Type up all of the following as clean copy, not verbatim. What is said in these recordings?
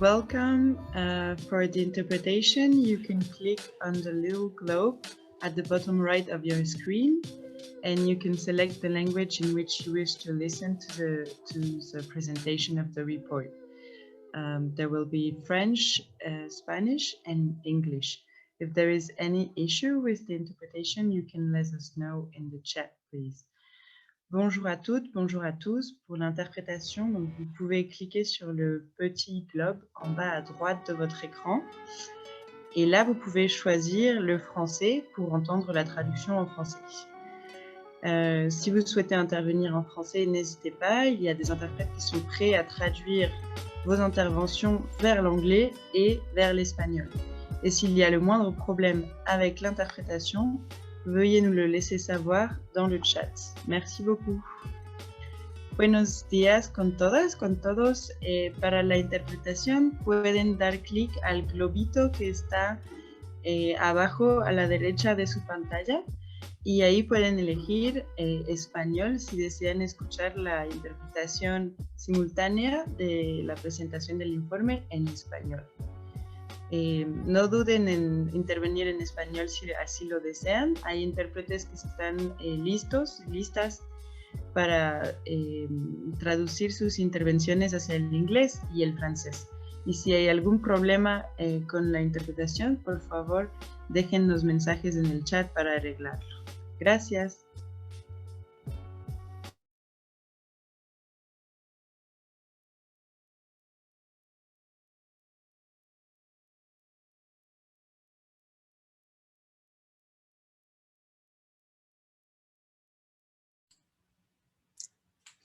Welcome. For the interpretation, you can click on the little globe at the bottom right of your screen, and you can select the language in which you wish to listen to the presentation of the report. There will be French, Spanish, and English. If there is any issue with the interpretation, you can let us know in the chat, please. Bonjour à toutes, bonjour à tous. Pour l'interprétation, donc vous pouvez cliquer sur le petit globe en bas à droite de votre écran. Et là, vous pouvez choisir le français pour entendre la traduction en français. Si vous souhaitez intervenir en français, n'hésitez pas. Il y a des interprètes qui sont prêts à traduire vos interventions vers l'anglais et vers l'espagnol. Et s'il y a le moindre problème avec l'interprétation, veuillez nous le laisser savoir dans le chat. Merci beaucoup. Buenos días con todas, con todos. Para la interpretación pueden dar clic al globito que está abajo a la derecha de su pantalla y ahí pueden elegir español si desean escuchar la interpretación simultánea de la presentación del informe en español. No duden en intervenir en español si así lo desean. Hay intérpretes que están listas para traducir sus intervenciones hacia el inglés y el francés. Y si hay algún problema con la interpretación, por favor, dejen los mensajes en el chat para arreglarlo. Gracias.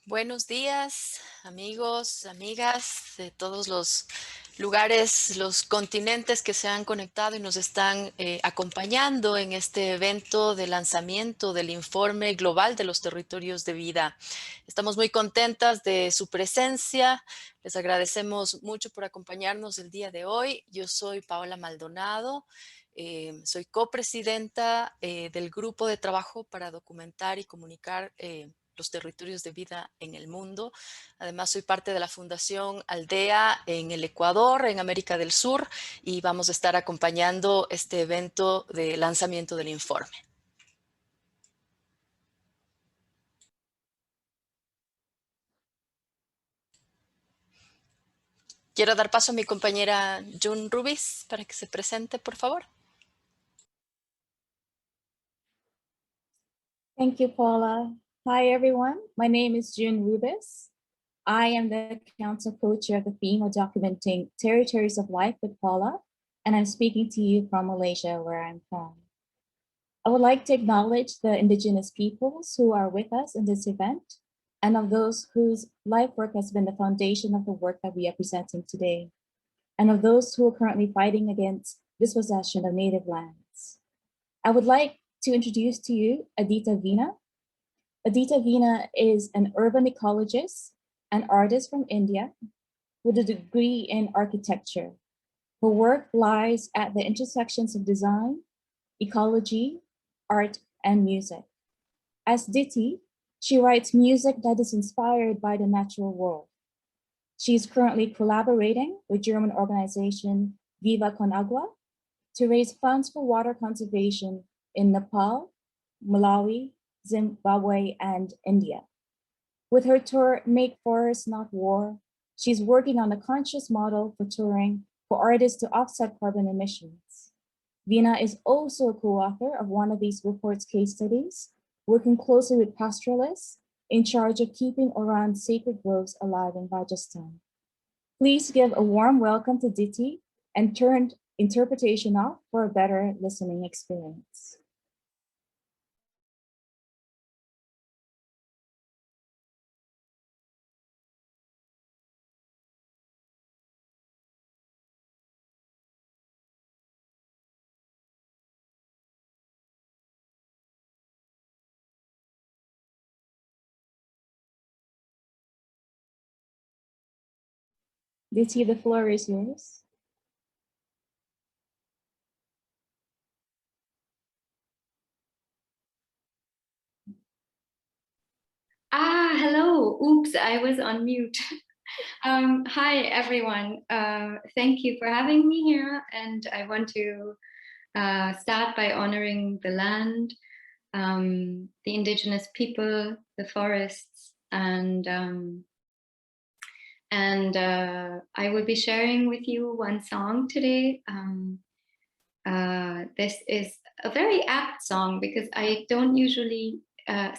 Buenos días, amigos, amigas de todos los lugares, los continentes que se han conectado y nos están acompañando en este evento de lanzamiento del informe global de los territorios de vida. Estamos muy contentas de su presencia. Les agradecemos mucho por acompañarnos el día de hoy. Yo soy Paola Maldonado. Soy copresidenta del grupo de trabajo para documentar y comunicar los territorios de vida en el mundo. Además, soy parte de la Fundación Aldea en el Ecuador, en América del Sur, y vamos a estar acompañando este evento de lanzamiento del informe. Quiero dar paso a mi compañera June Rubis para que se presente, por favor. Thank you, Paula. Hi, everyone. My name is June Rubis. I am the council co-chair of the theme of documenting territories of life with Paula, and I'm speaking to you from Malaysia, where I'm from. I would like to acknowledge the Indigenous peoples who are with us in this event, and of those whose life work has been the foundation of the work that we are presenting today, and of those who are currently fighting against dispossession of native lands. I would like to introduce to you Aditavina. Aditavina is an urban ecologist and artist from India with a degree in architecture. Her work lies at the intersections of design, ecology, art, and music. As Diti, she writes music that is inspired by the natural world. She is currently collaborating with German organization Viva Con Agua to raise funds for water conservation in Nepal, Malawi, Zimbabwe, and India. With her tour, Make Forests Not War, she's working on a conscious model for touring for artists to offset carbon emissions. Veena is also a co-author of one of these report's case studies, working closely with pastoralists in charge of keeping around sacred groves alive in Rajasthan. Please give a warm welcome to Diti and turn interpretation off for a better listening experience. Diti, the floor is yours. Hello. Oops, I was on mute. Hi, everyone. Thank you for having me here. And I want to start by honoring the land, the indigenous people, the forests, and I will be sharing with you one song today. This is a very apt song because I don't usually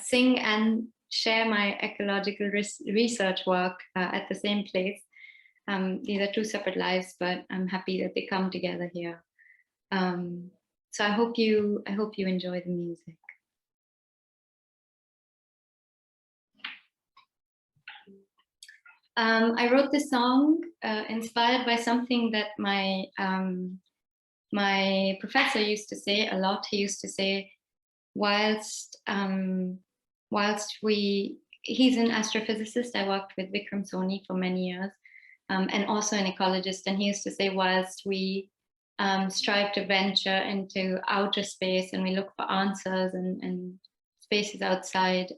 sing and share my ecological research work at the same place. These are two separate lives, but I'm happy that they come together here. So I hope you enjoy the music. I wrote this song inspired by something that my professor used to say a lot. He used to say, whilst he's an astrophysicist. I worked with Vikram Soni for many years, and also an ecologist. And he used to say, whilst we strive to venture into outer space and we look for answers and spaces outside,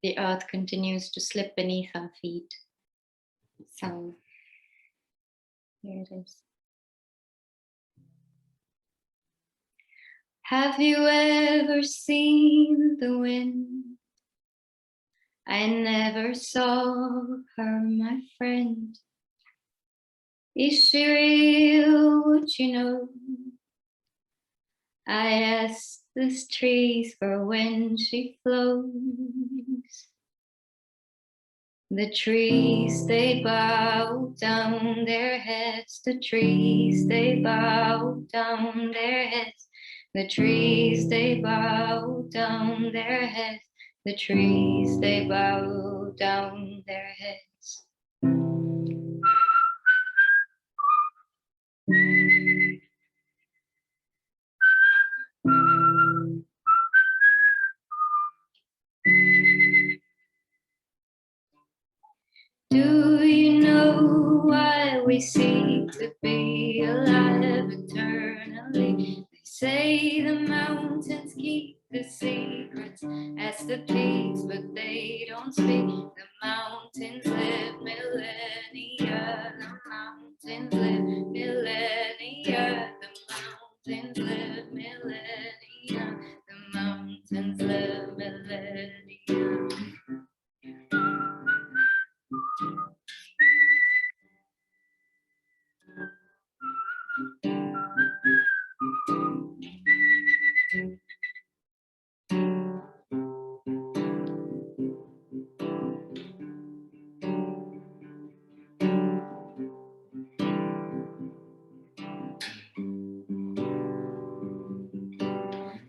the earth continues to slip beneath our feet. So here it is. Have you ever seen the wind? I never saw her, my friend. Is she real? Would you know? I asked the trees for when she flows. The trees, they bow down their heads. The trees, they bow down their heads. The trees, they bow down their heads. The trees, they bow down their heads. Do you know why we seek to be alive eternally? They say the mountains keep the secrets as the peaks, but they don't speak. The mountains live millennia. The mountains live millennia. The mountains live millennia. The mountains live millennia.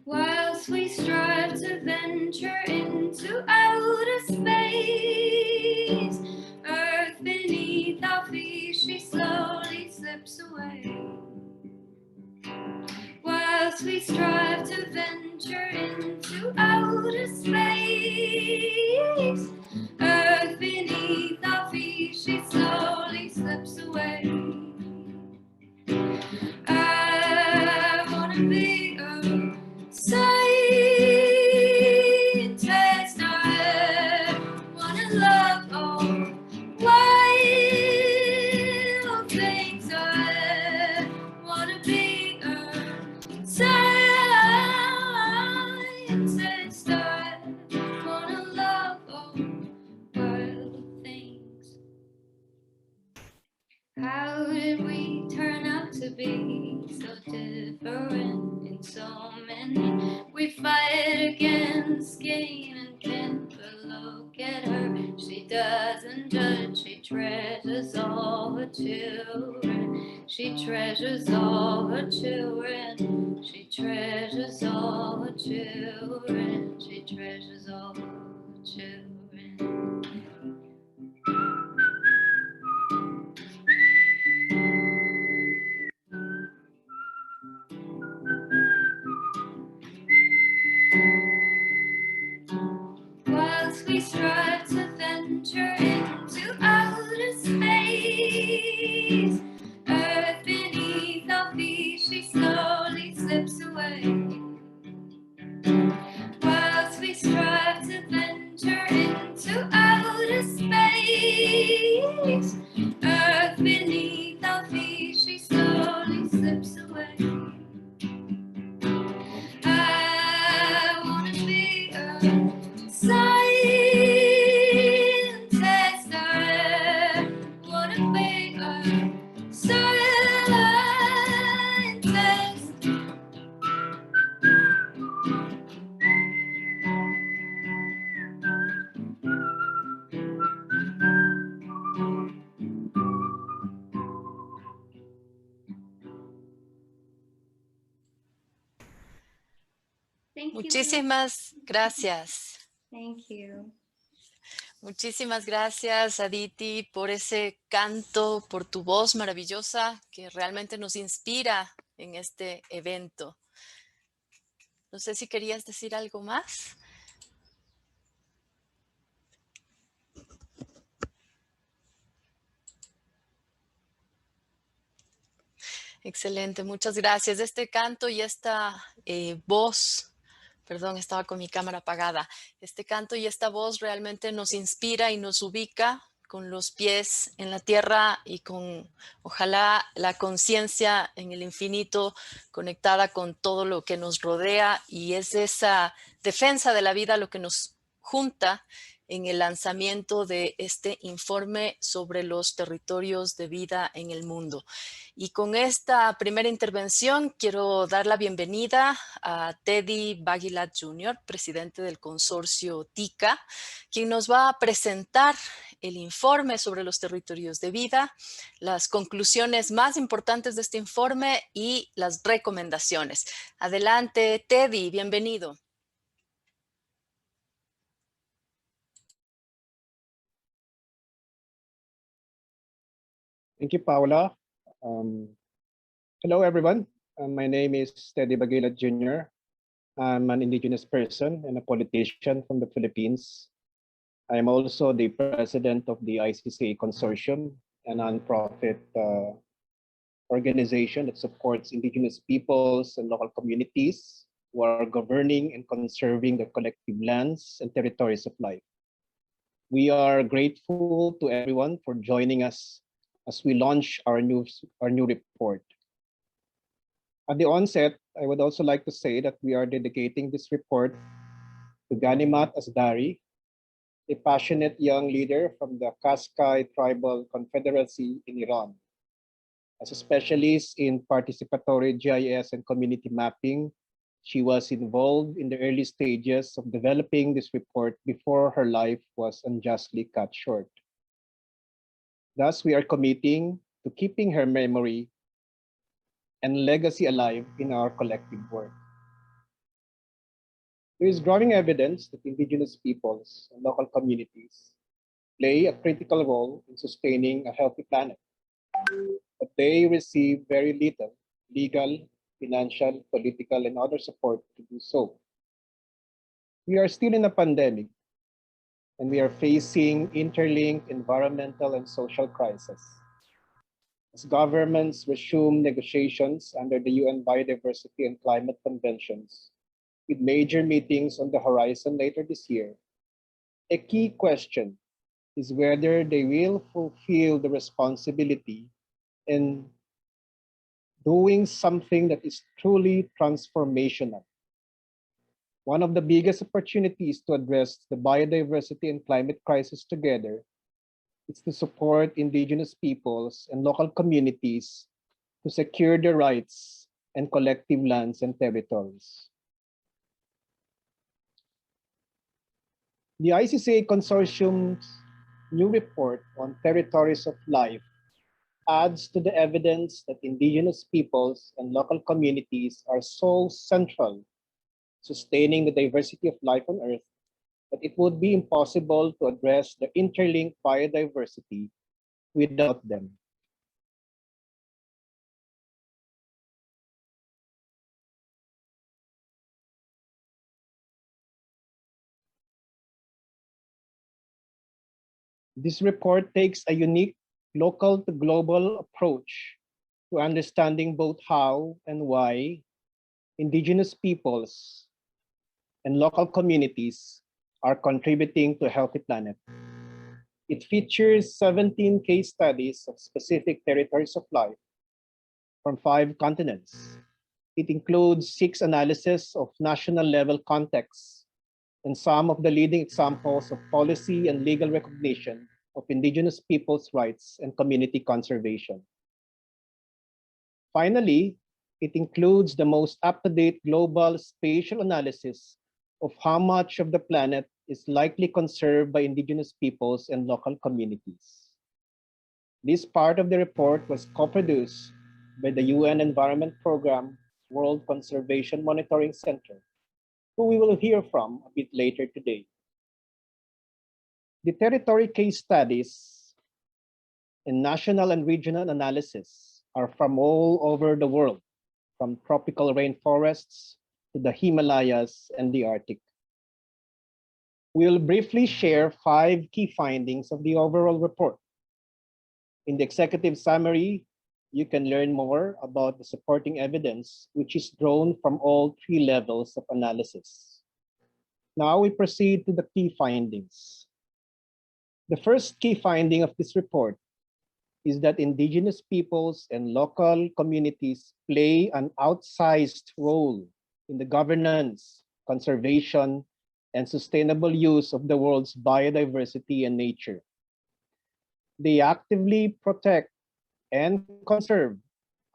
Whilst we strive to venture into outer space, earth beneath our feet, she slowly slips away. Whilst we strive to venture into outer space, earth beneath our feet, she slowly slips away. I wanna be a scientist. I wanna love all wild things. I wanna be a scientist. I wanna love all wild things. How did we turn out to be so different in so many? We fight against gain and kin, but look at her. She doesn't judge, she treasures all her children. She treasures all her children. She treasures all her children. She treasures all her children. Whilst we strive to venture into outer space, earth beneath our feet, she slowly slips away. Whilst we strive to venture into outer space, Muchísimas gracias. Thank you. Muchísimas gracias, Aditi, por ese canto, por tu voz maravillosa que realmente nos inspira en este evento. No sé si querías decir algo más. Excelente, muchas gracias. Este canto y esta voz, perdón, estaba con mi cámara apagada. Este canto y esta voz realmente nos inspira y nos ubica con los pies en la tierra y con, ojalá, la conciencia en el infinito conectada con todo lo que nos rodea, y es esa defensa de la vida lo que nos junta en el lanzamiento de este informe sobre los territorios de vida en el mundo. Y con esta primera intervención quiero dar la bienvenida a Teddy Baguilat Jr., presidente del consorcio ICCA, quien nos va a presentar el informe sobre los territorios de vida, las conclusiones más importantes de este informe y las recomendaciones. Adelante, Teddy, bienvenido. Thank you, Paula. Hello, everyone. My name is Teddy Baguilat Jr. I'm an Indigenous person and a politician from the Philippines. I am also the president of the ICCA Consortium, a nonprofit organization that supports Indigenous peoples and local communities who are governing and conserving the collective lands and territories of life. We are grateful to everyone for joining us as we launch our new report. At the onset, I would also like to say that we are dedicating this report to Ganimat Asdari, a passionate young leader from the Kaskai Tribal Confederacy in Iran. As a specialist in participatory GIS and community mapping, she was involved in the early stages of developing this report before her life was unjustly cut short. Thus, we are committing to keeping her memory and legacy alive in our collective work. There is growing evidence that Indigenous peoples and local communities play a critical role in sustaining a healthy planet, but they receive very little legal, financial, political, and other support to do so. We are still in a pandemic, and we are facing interlinked environmental and social crises. As governments resume negotiations under the UN Biodiversity and Climate Conventions, with major meetings on the horizon later this year, a key question is whether they will fulfill the responsibility in doing something that is truly transformational. One of the biggest opportunities to address the biodiversity and climate crisis together is to support Indigenous peoples and local communities to secure their rights and collective lands and territories. The ICCA Consortium's new report on territories of life adds to the evidence that Indigenous peoples and local communities are so central sustaining the diversity of life on Earth that it would be impossible to address the interlinked biodiversity without them. This report takes a unique local to global approach to understanding both how and why Indigenous peoples and local communities are contributing to a healthy planet. It features 17 case studies of specific territories of life from 5 continents. It includes 6 analyses of national level contexts and some of the leading examples of policy and legal recognition of Indigenous peoples' rights and community conservation. Finally, it includes the most up-to-date global spatial analysis of how much of the planet is likely conserved by Indigenous peoples and local communities. This part of the report was co-produced by the UN Environment Programme World Conservation Monitoring Center who we will hear from a bit later today. The territory case studies and national and regional analysis are from all over the world, from tropical rainforests to the Himalayas and the Arctic. We'll briefly share 5 key findings of the overall report. In the executive summary, you can learn more about the supporting evidence, which is drawn from all 3 levels of analysis. Now we proceed to the key findings. The first key finding of this report is that indigenous peoples and local communities play an outsized role in the governance, conservation, and sustainable use of the world's biodiversity and nature. They actively protect and conserve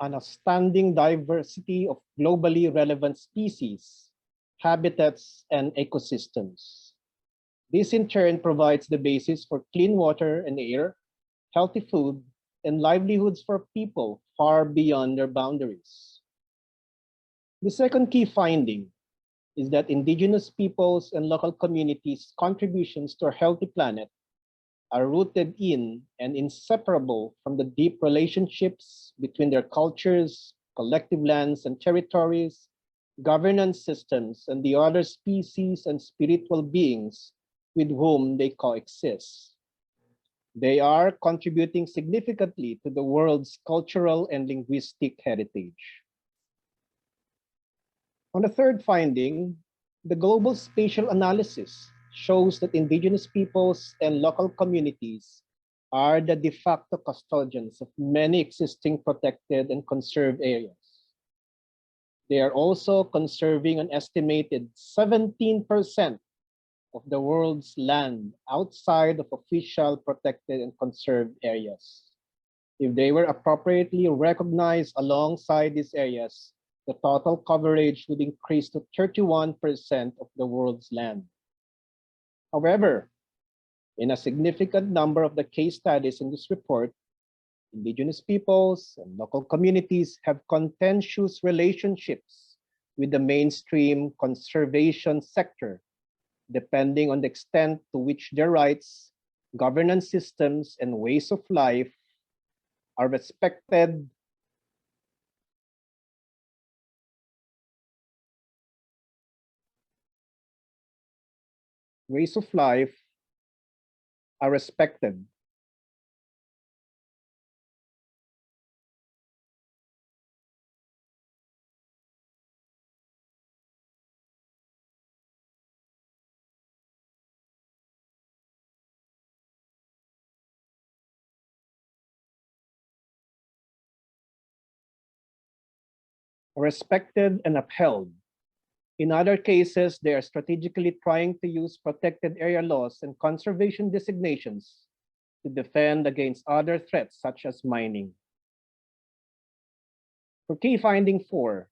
an outstanding diversity of globally relevant species, habitats, and ecosystems. This in turn provides the basis for clean water and air, healthy food, and livelihoods for people far beyond their boundaries. The second key finding is that indigenous peoples and local communities' contributions to a healthy planet are rooted in and inseparable from the deep relationships between their cultures, collective lands and territories, governance systems, and the other species and spiritual beings with whom they coexist. They are contributing significantly to the world's cultural and linguistic heritage. On the third finding, the global spatial analysis shows that indigenous peoples and local communities are the de facto custodians of many existing protected and conserved areas. They are also conserving an estimated 17% of the world's land outside of official protected and conserved areas. If they were appropriately recognized alongside these areas, the total coverage would increase to 31% of the world's land. However, in a significant number of the case studies in this report, indigenous peoples and local communities have contentious relationships with the mainstream conservation sector, depending on the extent to which their rights, governance systems, and ways of life are respected and upheld. In other cases, they are strategically trying to use protected area laws and conservation designations to defend against other threats such as mining. For key finding 4,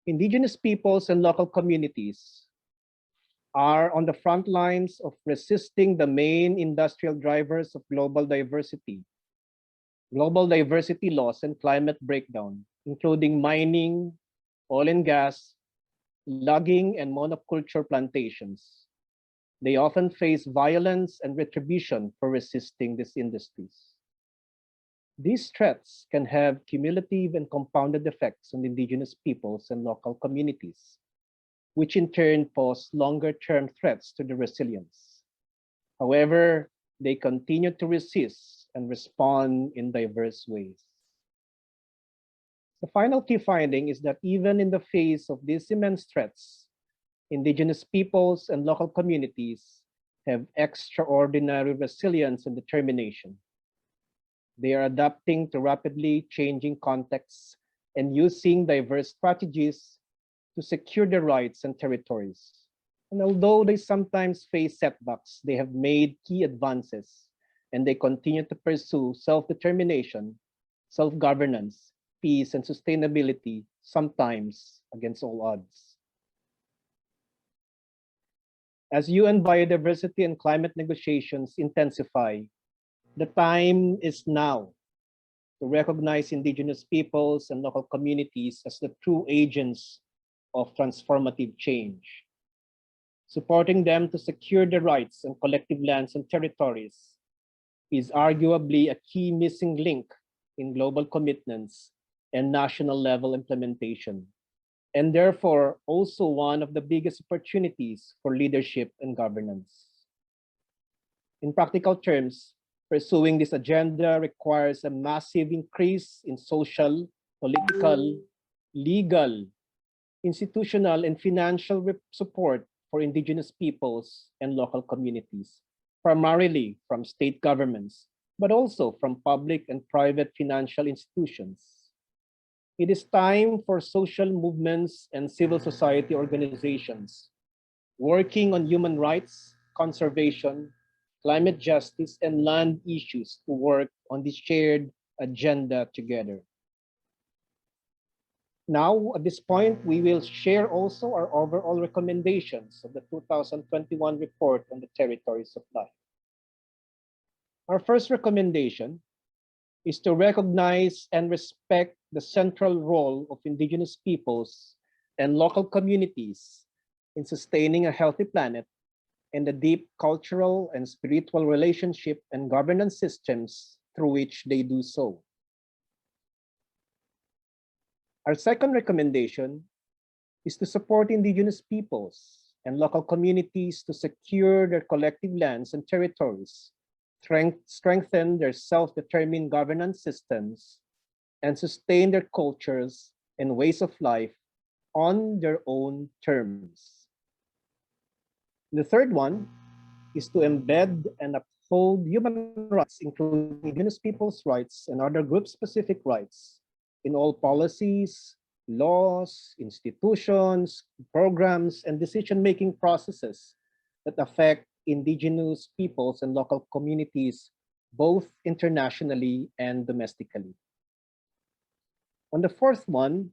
indigenous peoples and local communities are on the front lines of resisting the main industrial drivers of global diversity loss and climate breakdown, including mining, oil and gas, logging, and monoculture plantations. They often face violence and retribution for resisting these industries. These threats can have cumulative and compounded effects on indigenous peoples and local communities, which in turn pose longer-term threats to their resilience. However, they continue to resist and respond in diverse ways. The final key finding is that even in the face of these immense threats, indigenous peoples and local communities have extraordinary resilience and determination. They are adapting to rapidly changing contexts and using diverse strategies to secure their rights and territories. And although they sometimes face setbacks, they have made key advances, and they continue to pursue self-determination, self-governance, peace, and sustainability, sometimes against all odds. As UN biodiversity and climate negotiations intensify, the time is now to recognize indigenous peoples and local communities as the true agents of transformative change. Supporting them to secure their rights and collective lands and territories is arguably a key missing link in global commitments and national level implementation, and therefore also one of the biggest opportunities for leadership and governance. In practical terms, pursuing this agenda requires a massive increase in social, political, legal, institutional, and financial support for Indigenous peoples and local communities, primarily from state governments, but also from public and private financial institutions. It is time for social movements and civil society organizations working on human rights, conservation, climate justice, and land issues to work on this shared agenda together. Now, at this point, we will share also our overall recommendations of the 2021 report on the territories of life. Our first recommendation is to recognize and respect the central role of Indigenous peoples and local communities in sustaining a healthy planet and the deep cultural and spiritual relationship and governance systems through which they do so. Our second recommendation is to support Indigenous peoples and local communities to secure their collective lands and territories, strengthen their self-determined governance systems, and sustain their cultures and ways of life on their own terms. The third one is to embed and uphold human rights, including Indigenous peoples' rights and other group-specific rights, in all policies, laws, institutions, programs, and decision-making processes that affect Indigenous peoples and local communities, both internationally and domestically. On the fourth one,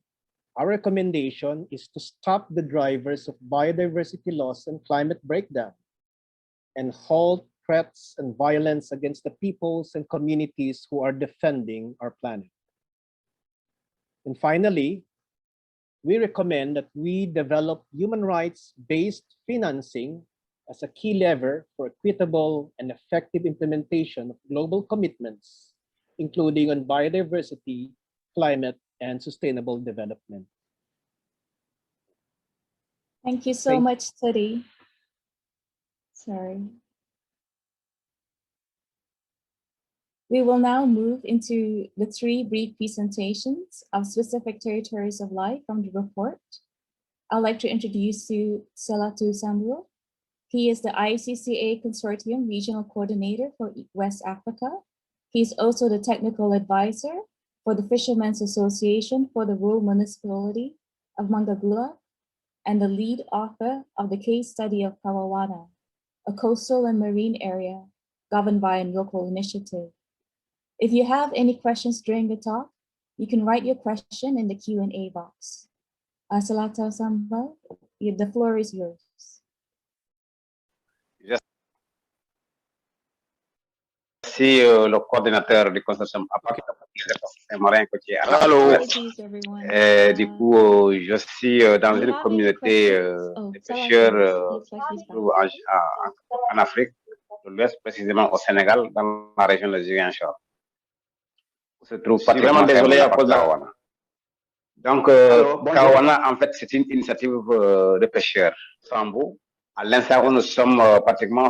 our recommendation is to stop the drivers of biodiversity loss and climate breakdown and halt threats and violence against the peoples and communities who are defending our planet. And finally, we recommend that we develop human rights-based financing as a key lever for equitable and effective implementation of global commitments, including on biodiversity, climate, and sustainable development. Thank you so much, Teddy. Sorry. We will now move into the three brief presentations of specific territories of life from the report. I'd like to introduce you Selatu Samuel. He is the ICCA Consortium Regional Coordinator for West Africa. He's also the Technical Advisor for the Fishermen's Association for the Rural Municipality of Mangagula and the lead author of the case study of Kawawana, a coastal and marine area governed by a local initiative. If you have any questions during the talk, you can write your question in the Q&A box. Salata Samba, the floor is yours. Merci le coordinateur du consortium marin côtier. Allô. Du coup, je suis dans une communauté de pêcheurs en Afrique, de l'Ouest, précisément au Sénégal, dans la région de Ziguinchor. Se trouve pas vraiment désolé à cause de Kawana. Donc, Kawana, en fait, c'est une initiative de pêcheurs. Sambou. À l'instant où nous sommes pratiquement,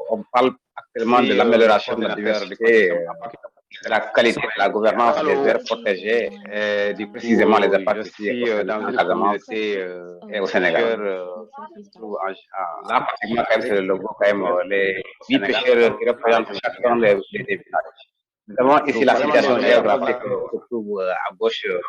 on parle actuellement de l'amélioration de la diversité, de la qualité de la gouvernance des aires protégées, et précisément les appartenus dans une communauté et au Sénégal. Là, pratiquement, quand même, c'est le logo, quand même, les 8 pêcheurs qui représentent chacun des villages. Nous avons ici la situation géographique se trouve à gauche de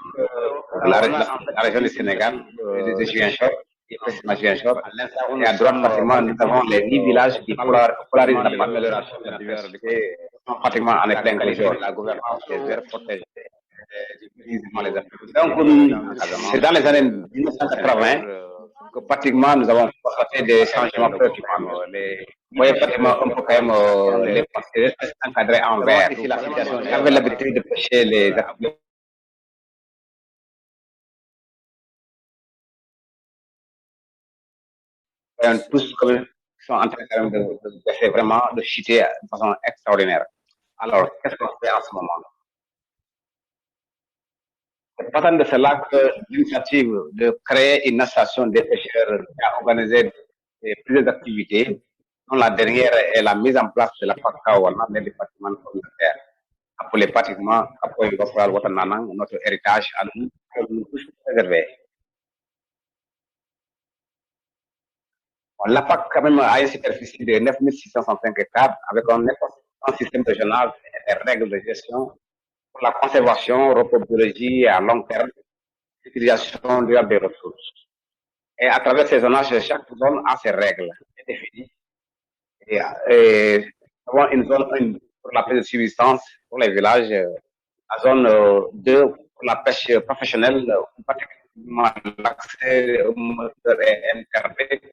la région du Sénégal, de Ziguinchor. Et à droite, pratiquement, nous avons les 8 villages qui polarisent l'amélioration de la diversité, pratiquement en épingle jaune, la gouvernance des aires protégées. Donc, c'est dans les années 1980 que pratiquement nous avons constaté des changements préoccupants. Vous voyez pratiquement un peu quand même les espèces encadrées en vert. On avait l'habitude de pêcher les tous comme, sont en train quand même de faire vraiment, de chuter de façon extraordinaire. Alors, qu'est-ce qu'on fait en ce moment? C'est partant de cela que l'initiative de créer une association des pêcheurs a organisé plusieurs activités, dont la dernière est la mise en place de la PACAOANA, le département communautaire, appelé pratiquement notre héritage à nous, que nous tous préserver. La PAC quand même a une superficie de 9 605 hectares avec un système régional et des règles de gestion pour la conservation, reproduction à long terme, l'utilisation durable des ressources. Et à travers ces zonages, chaque zone a ses règles définies. Et nous avons une zone 1 pour la pêche de subsistance pour les villages, la zone 2 pour la pêche professionnelle, particulièrement l'accès au moteur et MKB.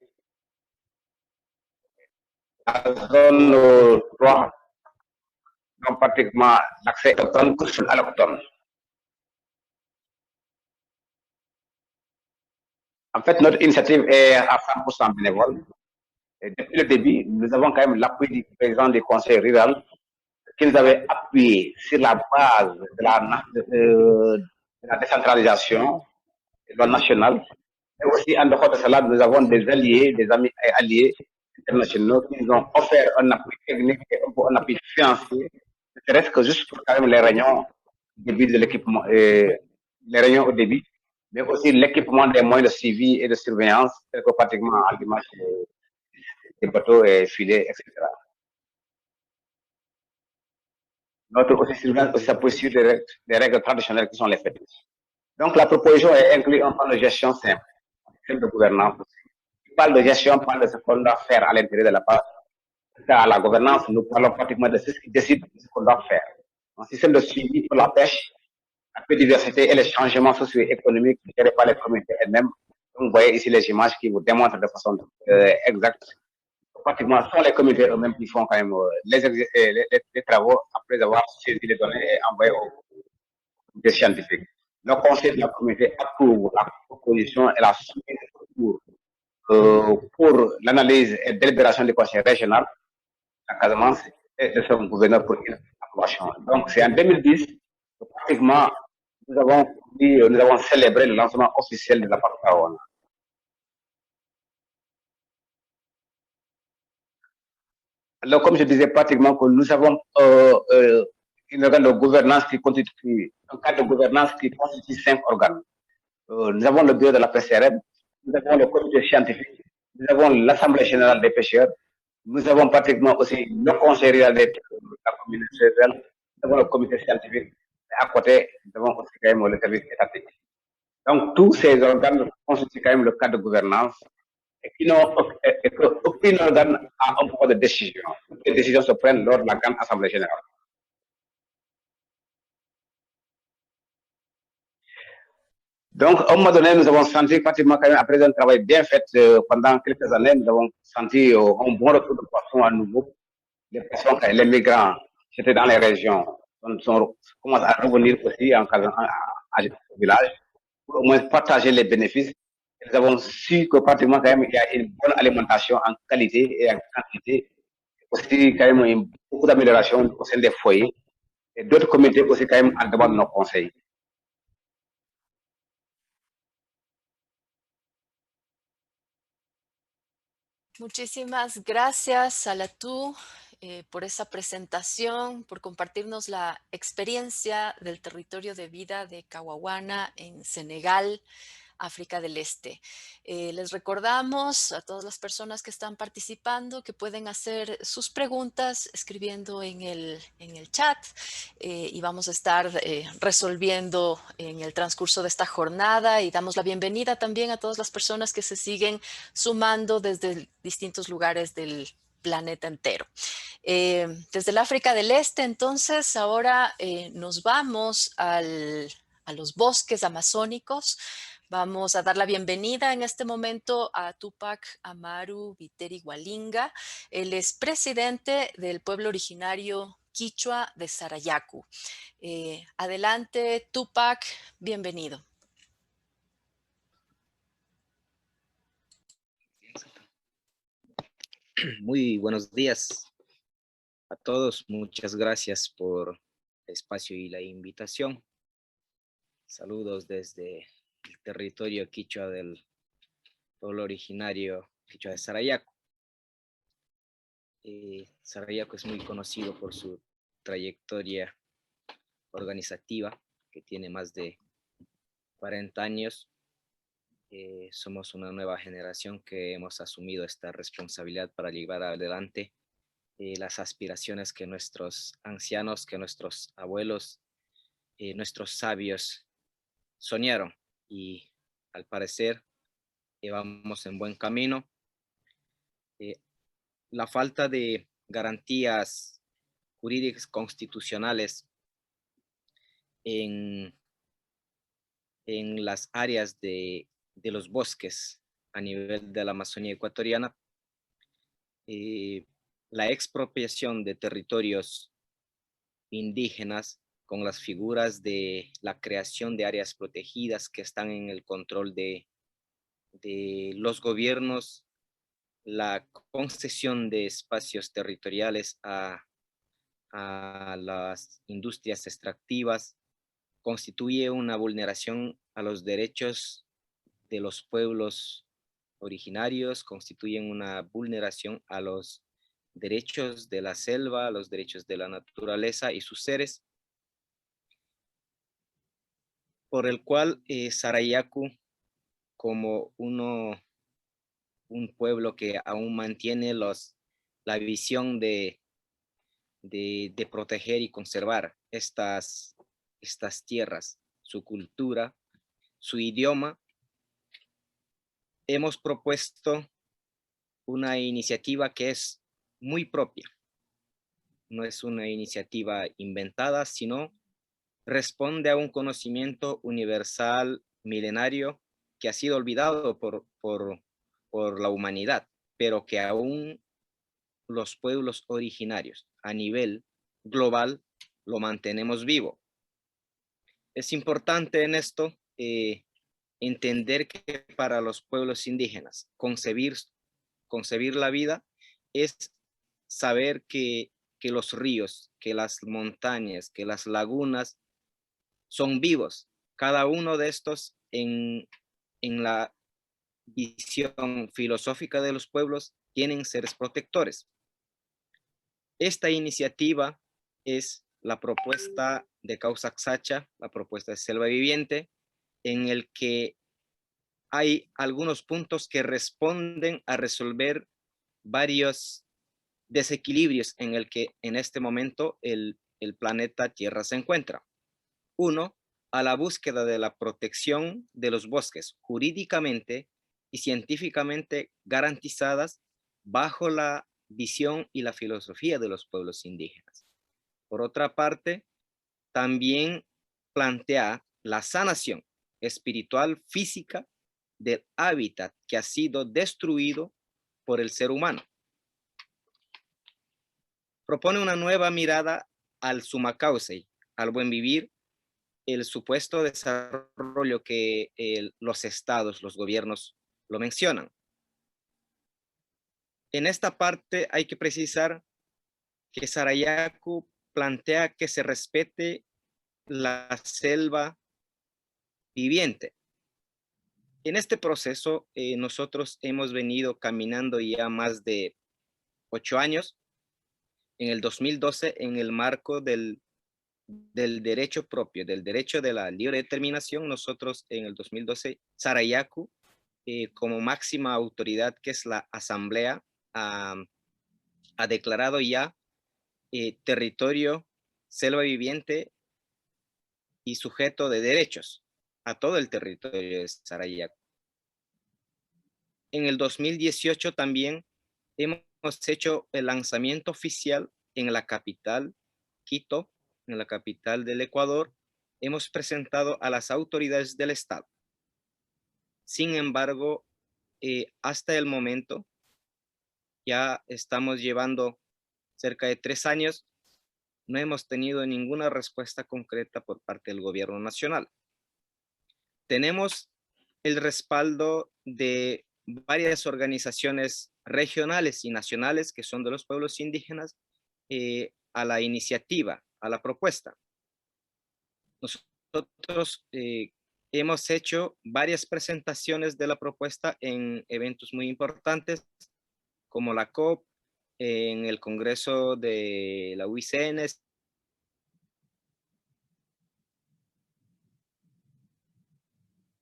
La zone 3, donc pratiquement l'accès autochtone à l'autochtone. En fait, notre initiative est à 100% bénévole. Et depuis le début, nous avons quand même l'appui du président du conseil rural qui nous avait appuyé sur la base de la décentralisation nationale. Et aussi, en dehors de cela, nous avons des alliés, des amis et alliés internationaux qui nous ont offert un appui technique et un appui financier, ne serait-ce que juste pour quand même les réunions au début de l'équipement, les réunions au début, mais aussi l'équipement des moyens de suivi et de surveillance, tel que pratiquement à l'image des bateaux et filets, etc. Notre aussi surveillance aussi s'appuie sur des règles traditionnelles qui sont les fêtes. Donc la proposition est inclue en plan de gestion simple, de gouvernance aussi. On parle de gestion, on parle de ce qu'on doit faire à l'intérieur de la part. À la gouvernance, nous parlons pratiquement de ce qui décide de ce qu'on doit faire. Un système de suivi pour la pêche, la biodiversité et les changements socio-économiques gérés par les communautés elles-mêmes. Donc, vous voyez ici les images qui vous démontrent de façon exacte. Pratiquement, ce sont les communautés eux-mêmes qui font quand même les travaux après avoir saisi les données et envoyé aux scientifiques. Le conseil de la communauté approuve la proposition et la soumet pour l'analyse et délibération du conseil régional, la Casamance, et de son gouverneur pour une approbation. Donc, c'est en 2010 que pratiquement nous avons célébré le lancement officiel de la PACAOANA. Alors, comme je disais pratiquement que nous avons une organe de gouvernance qui constitue, un cadre de gouvernance qui constitue 5 organes. Nous avons le bureau de la PCRM, nous avons le comité scientifique, nous avons l'Assemblée générale des pêcheurs, nous avons pratiquement aussi le conseil rural de la communauté rurale, nous avons le comité scientifique, et à côté, nous avons aussi quand même le service étatique. Donc, tous ces organes constituent quand même le cadre de gouvernance et qu'aucun organe a un pouvoir de décision. Les décisions se prennent lors de la grande assemblée générale. Donc, à un moment donné, nous avons senti pratiquement quand même, après un travail bien fait pendant quelques années, nous avons senti un bon retour de poissons à nouveau. Les poissons, les migrants, c'était dans les régions, commencent à revenir aussi en au village pour au moins partager les bénéfices. Nous avons su que pratiquement quand même il y a une bonne alimentation en qualité et en quantité, aussi quand même beaucoup d'améliorations au sein des foyers et d'autres communautés aussi quand même en demande de nos conseils. Muchísimas gracias, Alatú, por esa presentación, por compartirnos la experiencia del territorio de vida de Kawawana en Senegal, África del Este. Les recordamos a todas las personas que están participando que pueden hacer sus preguntas escribiendo en el chat y vamos a estar resolviendo en el transcurso de esta jornada y damos la bienvenida también a todas las personas que se siguen sumando desde distintos lugares del planeta entero. Desde el África del Este, entonces, ahora nos vamos a los bosques amazónicos. Vamos a dar la bienvenida en este momento a Tupac Amaru Viteri Walinga. Él es presidente del pueblo originario quichua de Sarayaku. Adelante, Tupac, bienvenido. Muy buenos días a todos. Muchas gracias por el espacio y la invitación. Saludos desde el territorio quichua del pueblo originario quichua de Sarayaco. Sarayaco es muy conocido por su trayectoria organizativa, que tiene más de 40 años. Somos una nueva generación que hemos asumido esta responsabilidad para llevar adelante las aspiraciones que nuestros ancianos, que nuestros abuelos, nuestros sabios soñaron, y al parecer vamos en buen camino. La falta de garantías jurídicas constitucionales en las áreas de los bosques a nivel de la Amazonía ecuatoriana, la expropiación de territorios indígenas con las figuras de la creación de áreas protegidas que están en el control de los gobiernos, la concesión de espacios territoriales a las industrias extractivas, constituye una vulneración a los derechos de los pueblos originarios, constituyen una vulneración a los derechos de la selva, a los derechos de la naturaleza y sus seres, por el cual Sarayaku, como un pueblo que aún mantiene la visión de proteger y conservar estas tierras, su cultura, su idioma, hemos propuesto una iniciativa que es muy propia. No es una iniciativa inventada, sino responde a un conocimiento universal, milenario, que ha sido olvidado por la humanidad, pero que aún los pueblos originarios a nivel global lo mantenemos vivo. Es importante en esto entender que para los pueblos indígenas concebir la vida es saber que los ríos, que las montañas, que las lagunas son vivos. Cada uno de estos en la visión filosófica de los pueblos tienen seres protectores. Esta iniciativa es la propuesta de Causa Xacha, la propuesta de Selva Viviente, en el que hay algunos puntos que responden a resolver varios desequilibrios en el que en este momento el planeta Tierra se encuentra. Uno, a la búsqueda de la protección de los bosques jurídicamente y científicamente garantizadas bajo la visión y la filosofía de los pueblos indígenas. Por otra parte, también plantea la sanación espiritual física del hábitat que ha sido destruido por el ser humano. Propone una nueva mirada al summa causa, al buen vivir, el supuesto desarrollo que los estados, los gobiernos lo mencionan. En esta parte hay que precisar que Sarayaku plantea que se respete la selva viviente. En este proceso nosotros hemos venido caminando ya más de 8 años. En el 2012, en el marco del derecho propio, del derecho de la libre determinación, nosotros en el 2012, Sarayaku, como máxima autoridad que es la asamblea, ha declarado ya territorio, selva viviente y sujeto de derechos a todo el territorio de Sarayaku. En el 2018 también hemos hecho el lanzamiento oficial en la capital, Quito, en la capital del Ecuador. Hemos presentado a las autoridades del Estado. Sin embargo, hasta el momento, ya estamos llevando cerca de 3 años, no hemos tenido ninguna respuesta concreta por parte del gobierno nacional. Tenemos el respaldo de varias organizaciones regionales y nacionales que son de los pueblos indígenas a la iniciativa, a la propuesta. Nosotros hemos hecho varias presentaciones de la propuesta en eventos muy importantes como la COP, en el Congreso de la UICN.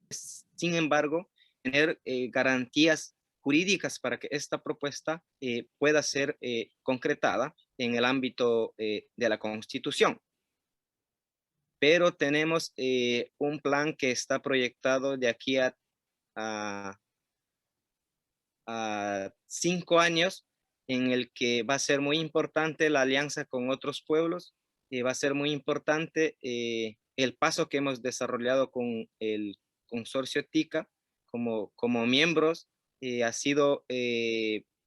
Sin embargo, tener garantías jurídicas para que esta propuesta pueda ser concretada en el ámbito de la Constitución. Pero tenemos un plan que está proyectado de aquí a 5 años, en el que va a ser muy importante la alianza con otros pueblos, va a ser muy importante el paso que hemos desarrollado con el Consorcio TICA como miembros. Ha sido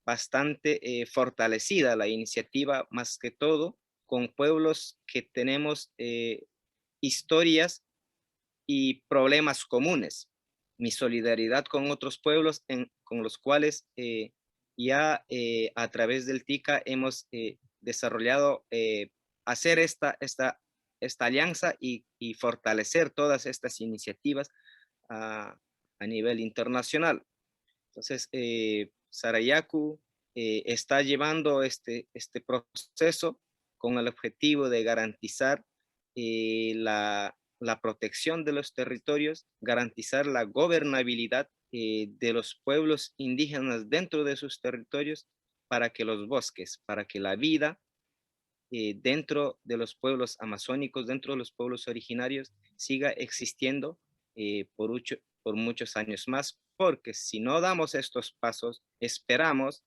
bastante fortalecida la iniciativa, más que todo con pueblos que tenemos historias y problemas comunes. Mi solidaridad con otros pueblos con los cuales ya a través del TICA hemos desarrollado hacer esta alianza y fortalecer todas estas iniciativas a nivel internacional. Entonces, Sarayaku está llevando este proceso con el objetivo de garantizar la protección de los territorios, garantizar la gobernabilidad de los pueblos indígenas dentro de sus territorios, para que los bosques, para que la vida dentro de los pueblos amazónicos, dentro de los pueblos originarios, siga existiendo por muchos años más, porque si no damos estos pasos, esperamos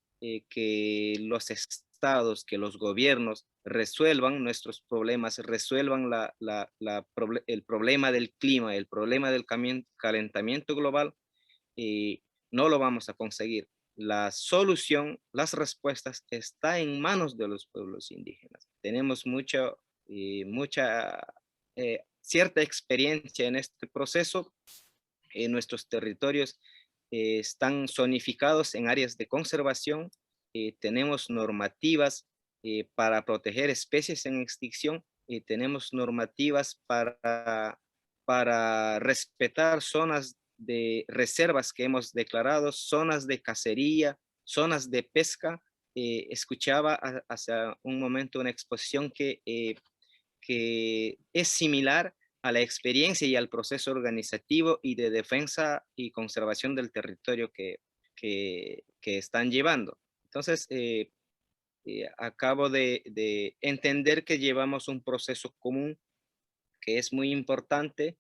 que los estados, que los gobiernos resuelvan nuestros problemas, resuelvan el problema del clima, el problema del calentamiento global, no lo vamos a conseguir. La solución, las respuestas está en manos de los pueblos indígenas. Tenemos cierta experiencia en este proceso. Nuestros territorios están zonificados en áreas de conservación. Tenemos normativas para proteger especies en extinción. Tenemos normativas para respetar zonas de reservas que hemos declarado, zonas de cacería, zonas de pesca. Escuchaba hace un momento una exposición que es similar a la experiencia y al proceso organizativo y de defensa y conservación del territorio que están llevando. Entonces, acabo de entender que llevamos un proceso común que es muy importante.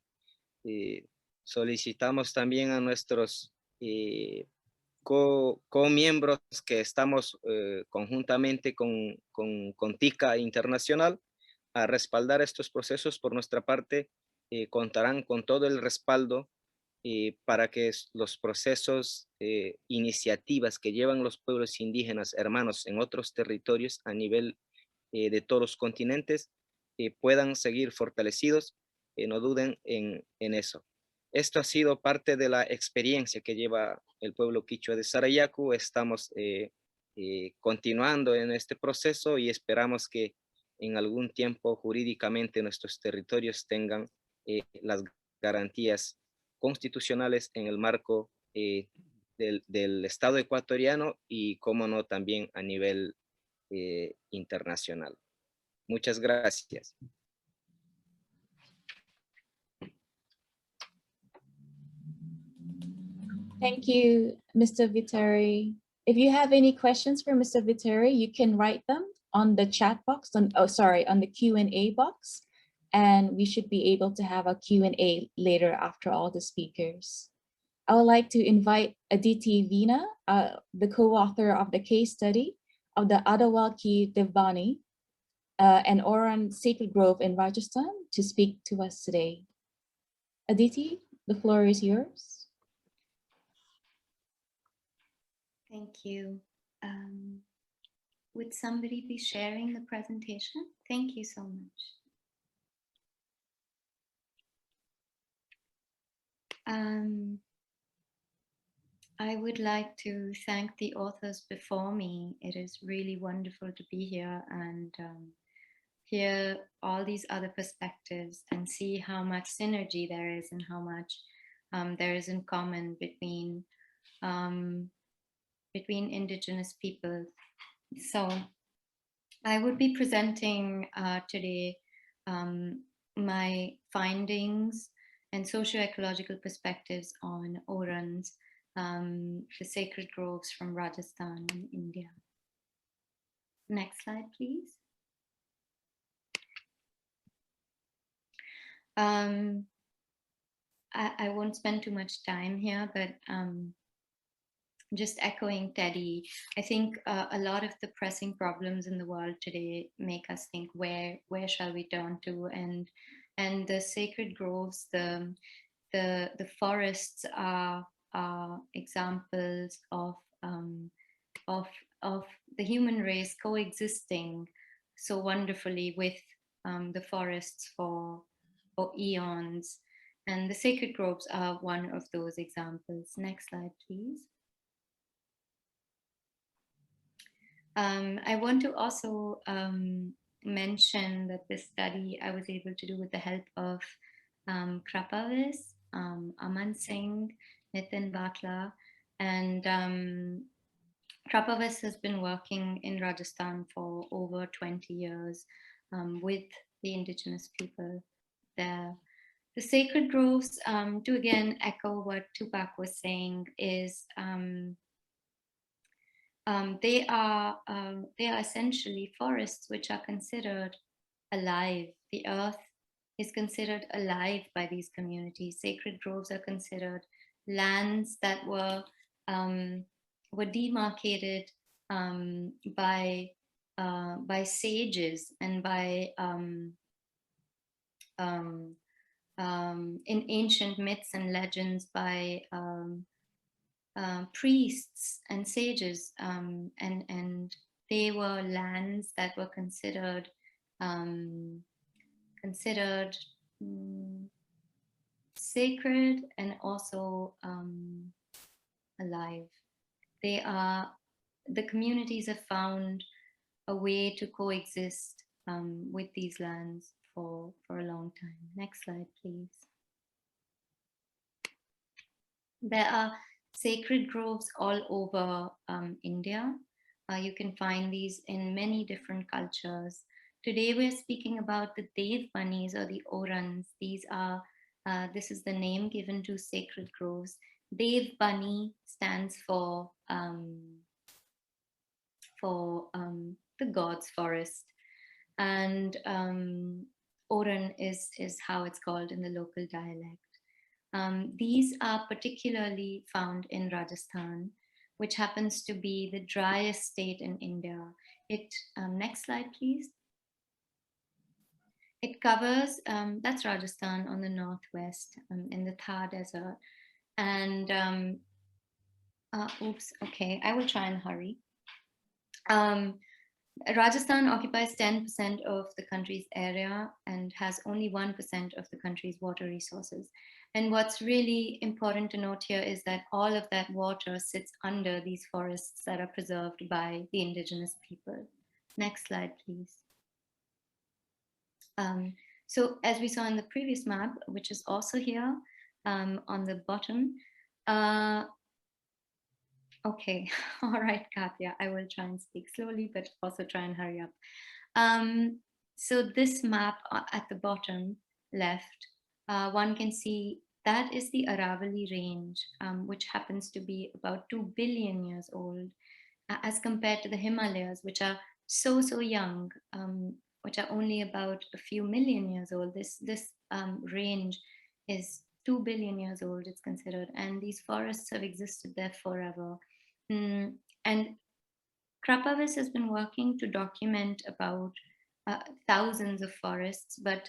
Solicitamos también a nuestros co-miembros que estamos conjuntamente con TICA Internacional a respaldar estos procesos. Por nuestra parte, contarán con todo el respaldo para que los procesos, iniciativas que llevan los pueblos indígenas hermanos en otros territorios a nivel de todos los continentes puedan seguir fortalecidos. No duden en eso. Esto ha sido parte de la experiencia que lleva el pueblo quichua de Sarayaku. Estamos continuando en este proceso y esperamos que en algún tiempo jurídicamente nuestros territorios tengan las garantías constitucionales en el marco del Estado ecuatoriano y, como no, también a nivel internacional. Muchas gracias. Thank you, Mr. Viteri. If you have any questions for Mr. Viteri, you can write them on the chat box, on the Q&A box, and we should be able to have a Q&A later after all the speakers. I would like to invite Aditavina, the co-author of the case study of the Aditavina and Oran Sacred Grove in Rajasthan, to speak to us today. Aditi, the floor is yours. Thank you. Would somebody be sharing the presentation? Thank you so much. I would like to thank the authors before me. It is really wonderful to be here and hear all these other perspectives and see how much synergy there is and how much there is in common between Indigenous people. So I would be presenting today my findings and socio-ecological perspectives on Orans, the sacred groves from Rajasthan in India. Next slide, please. I won't spend too much time here, but just echoing Teddy, I think a lot of the pressing problems in the world today make us think, where shall we turn to? And the sacred groves, the forests are examples of the human race coexisting so wonderfully with the forests for eons. And the sacred groves are one of those examples. Next slide, please. I want to also mention that this study I was able to do with the help of Krapavis, Aman Singh, Nitin Batla, and Krapavis has been working in Rajasthan for over 20 years with the indigenous people there. The sacred groves, to again echo what Tupac was saying, is they are essentially forests which are considered alive. The earth is considered alive by these communities. Sacred groves are considered lands that were demarcated by sages and by in ancient myths and legends by priests and sages, and they were lands that were considered sacred and also alive. The communities have found a way to coexist with these lands for a long time. Next slide, please. There are sacred groves all over India. You can find these in many different cultures. Today we're speaking about the Dev Bunnies or the Orans. These are, this is the name given to sacred groves. Dev Bunny stands for the God's forest, and Oran is how it's called in the local dialect. These are particularly found in Rajasthan, which happens to be the driest state in India. Next slide, please. It covers, that's Rajasthan on the northwest in the Thar Desert. And, oops, okay, I will try and hurry. Rajasthan occupies 10% of the country's area and has only 1% of the country's water resources. And what's really important to note here is that all of that water sits under these forests that are preserved by the indigenous people. Next slide, please. So as we saw in the previous map, which is also here on the bottom, okay, all right, Katya, I will try and speak slowly, but also try and hurry up. So this map at the bottom left, one can see that is the Aravalli range, which happens to be about 2 billion years old, as compared to the Himalayas, which are so young, which are only about a few million years old. This range is 2 billion years old, it's considered, and these forests have existed there forever. And Krapavis has been working to document about thousands of forests, but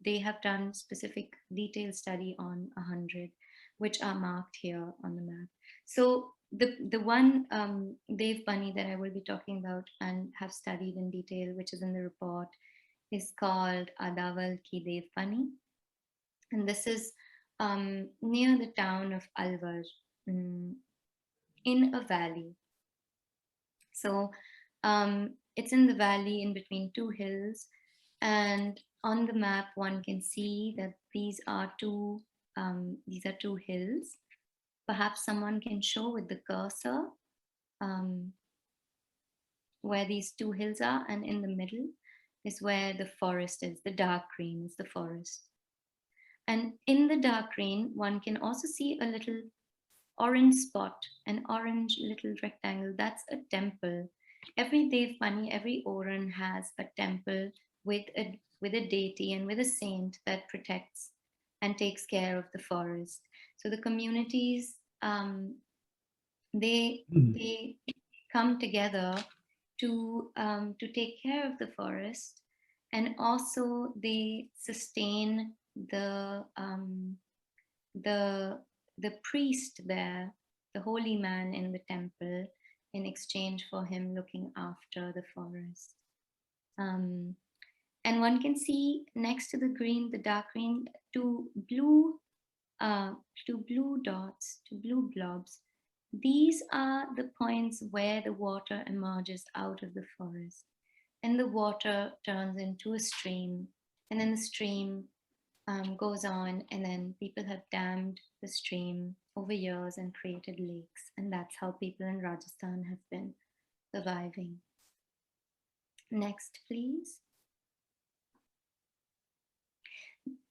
they have done specific detailed study on 100, which are marked here on the map. So the one Dev Bunny that I will be talking about and have studied in detail, which is in the report, is called Adaval Ki Dev Bunny. And this is near the town of Alwar. in a valley. So it's in the valley in between two hills, and on the map one can see that these are two hills. Perhaps someone can show with the cursor where these two hills are, and in the middle is where the forest is. The dark green is the forest. And in the dark green, one can also see a little orange spot, an orange little rectangle. That's a temple. Every Devmani, every Oran has a temple with a deity and with a saint that protects and takes care of the forest. So the communities, they come together to take care of the forest, and also they sustain the priest there, the holy man in the temple, in exchange for him looking after the forest. And one can see next to the green, the dark green, two blue dots, two blue blobs. These are the points where the water emerges out of the forest, and the water turns into a stream, and then the stream goes on, and then people have dammed the stream over years and created lakes, and that's how people in Rajasthan have been surviving. Next, please.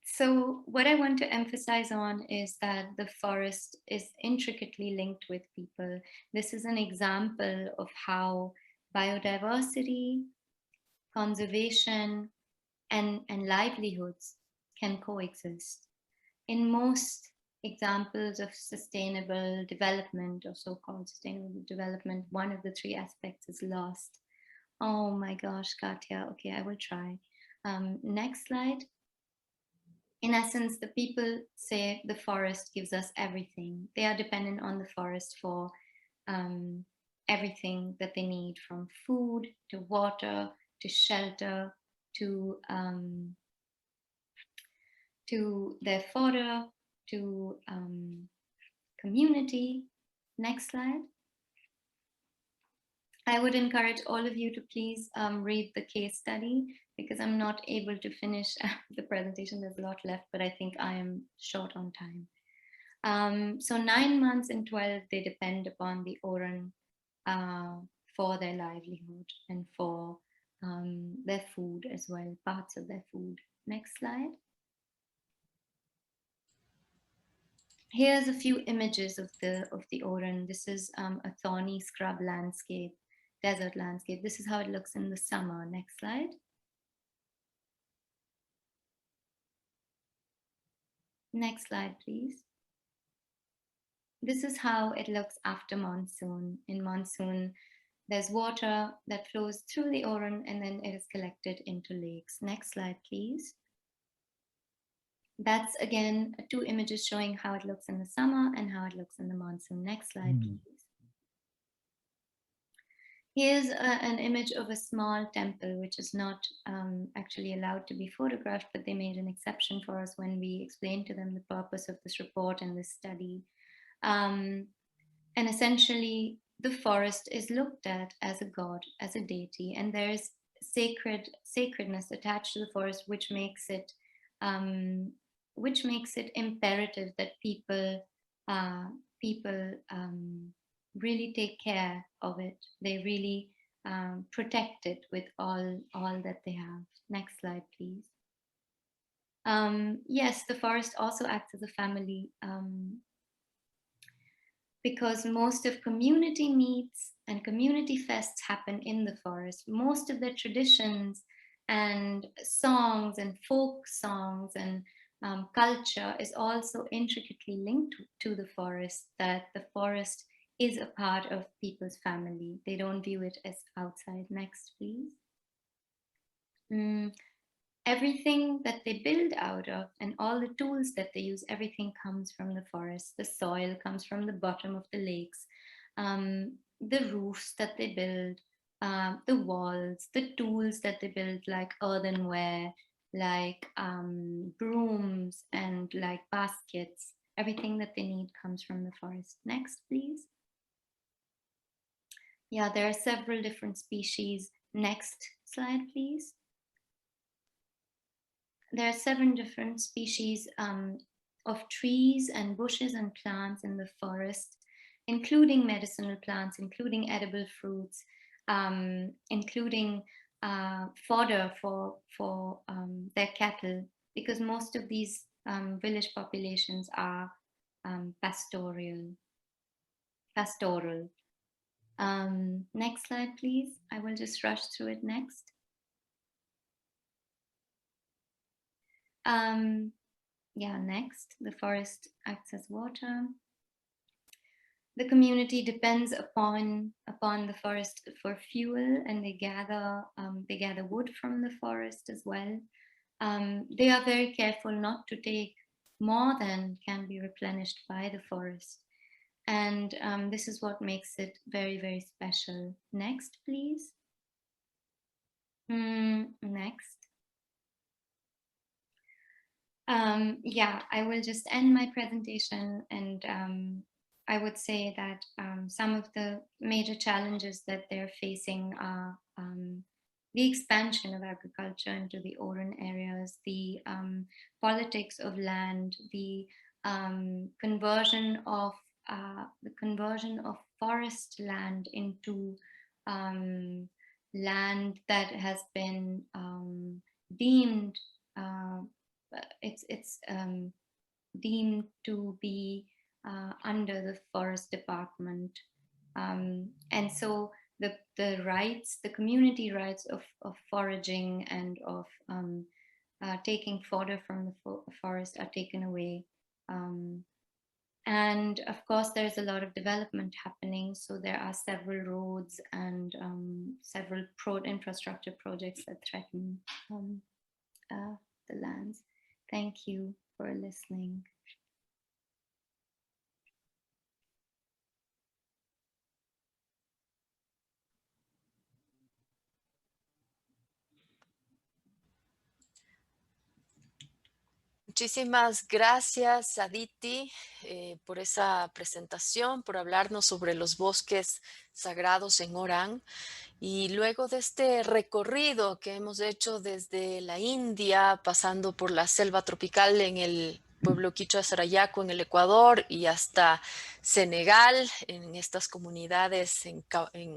So what I want to emphasize on is that the forest is intricately linked with people. This is an example of how biodiversity, conservation, and livelihoods can coexist. In most examples of sustainable development, or so-called sustainable development, one of the three aspects is lost. Oh my gosh, Katya. Okay, I will try. Next slide. In essence, the people say the forest gives us everything. They are dependent on the forest for everything that they need, from food to water to shelter to their fodder to community. Next slide. I would encourage all of you to please read the case study, because I'm not able to finish the presentation. There's a lot left, but I think I am short on time. So 9 months and 12, they depend upon the Oran for their livelihood and for their food as well, parts of their food. Next slide. Here's a few images of the Oran. This is a thorny scrub landscape, desert landscape. This is how it looks in the summer. Next slide. Next slide, please. This is how it looks after monsoon. In monsoon, there's water that flows through the Oran, and then it is collected into lakes. Next slide, please. That's again 2 images showing how it looks in the summer and how it looks in the monsoon. Next slide, please. Here's an image of a small temple, which is not actually allowed to be photographed, but they made an exception for us when we explained to them the purpose of this report and this study. And essentially, the forest is looked at as a god, as a deity, and there's sacredness attached to the forest, which makes it imperative that people really take care of it. They really protect it with all that they have. Next slide, please. Yes, the forest also acts as a family, because most of community meets and community fests happen in the forest. Most of the traditions and songs and folk songs and culture is also intricately linked to the forest, that the forest is a part of people's family. They don't view it as outside. Next, please. Everything that they build out of and all the tools that they use, everything comes from the forest. The soil comes from the bottom of the lakes, the roofs that they build, the walls, the tools that they build, like earthenware, like brooms and like baskets. Everything that they need comes from the forest. Next, please. Yeah, there are several different species. Next slide, please. There are 7 different species of trees and bushes and plants in the forest, including medicinal plants, including edible fruits, including fodder for their cattle, because most of these village populations are pastoral. Next slide, please. I will just rush through it next. Yeah, next, the forest acts as water. The community depends upon the forest for fuel, and they gather wood from the forest as well. They are very careful not to take more than can be replenished by the forest. And this is what makes it very, very special. Next, please. Next. Yeah, I will just end my presentation, and I would say that some of the major challenges that they're facing are the expansion of agriculture into the urban areas, the politics of land, the conversion of forest land into land that has been deemed deemed to be under the forest department, and so the rights, the community rights of foraging and of taking fodder from the forest are taken away. And of course, there's a lot of development happening. So there are several roads and several infrastructure projects that threaten the lands. Thank you for listening. Muchísimas gracias, Aditi, por esa presentación, por hablarnos sobre los bosques sagrados en Orán. Y luego de este recorrido que hemos hecho desde la India, pasando por la selva tropical en el pueblo quichua Sarayaco en el Ecuador y hasta Senegal, en estas comunidades en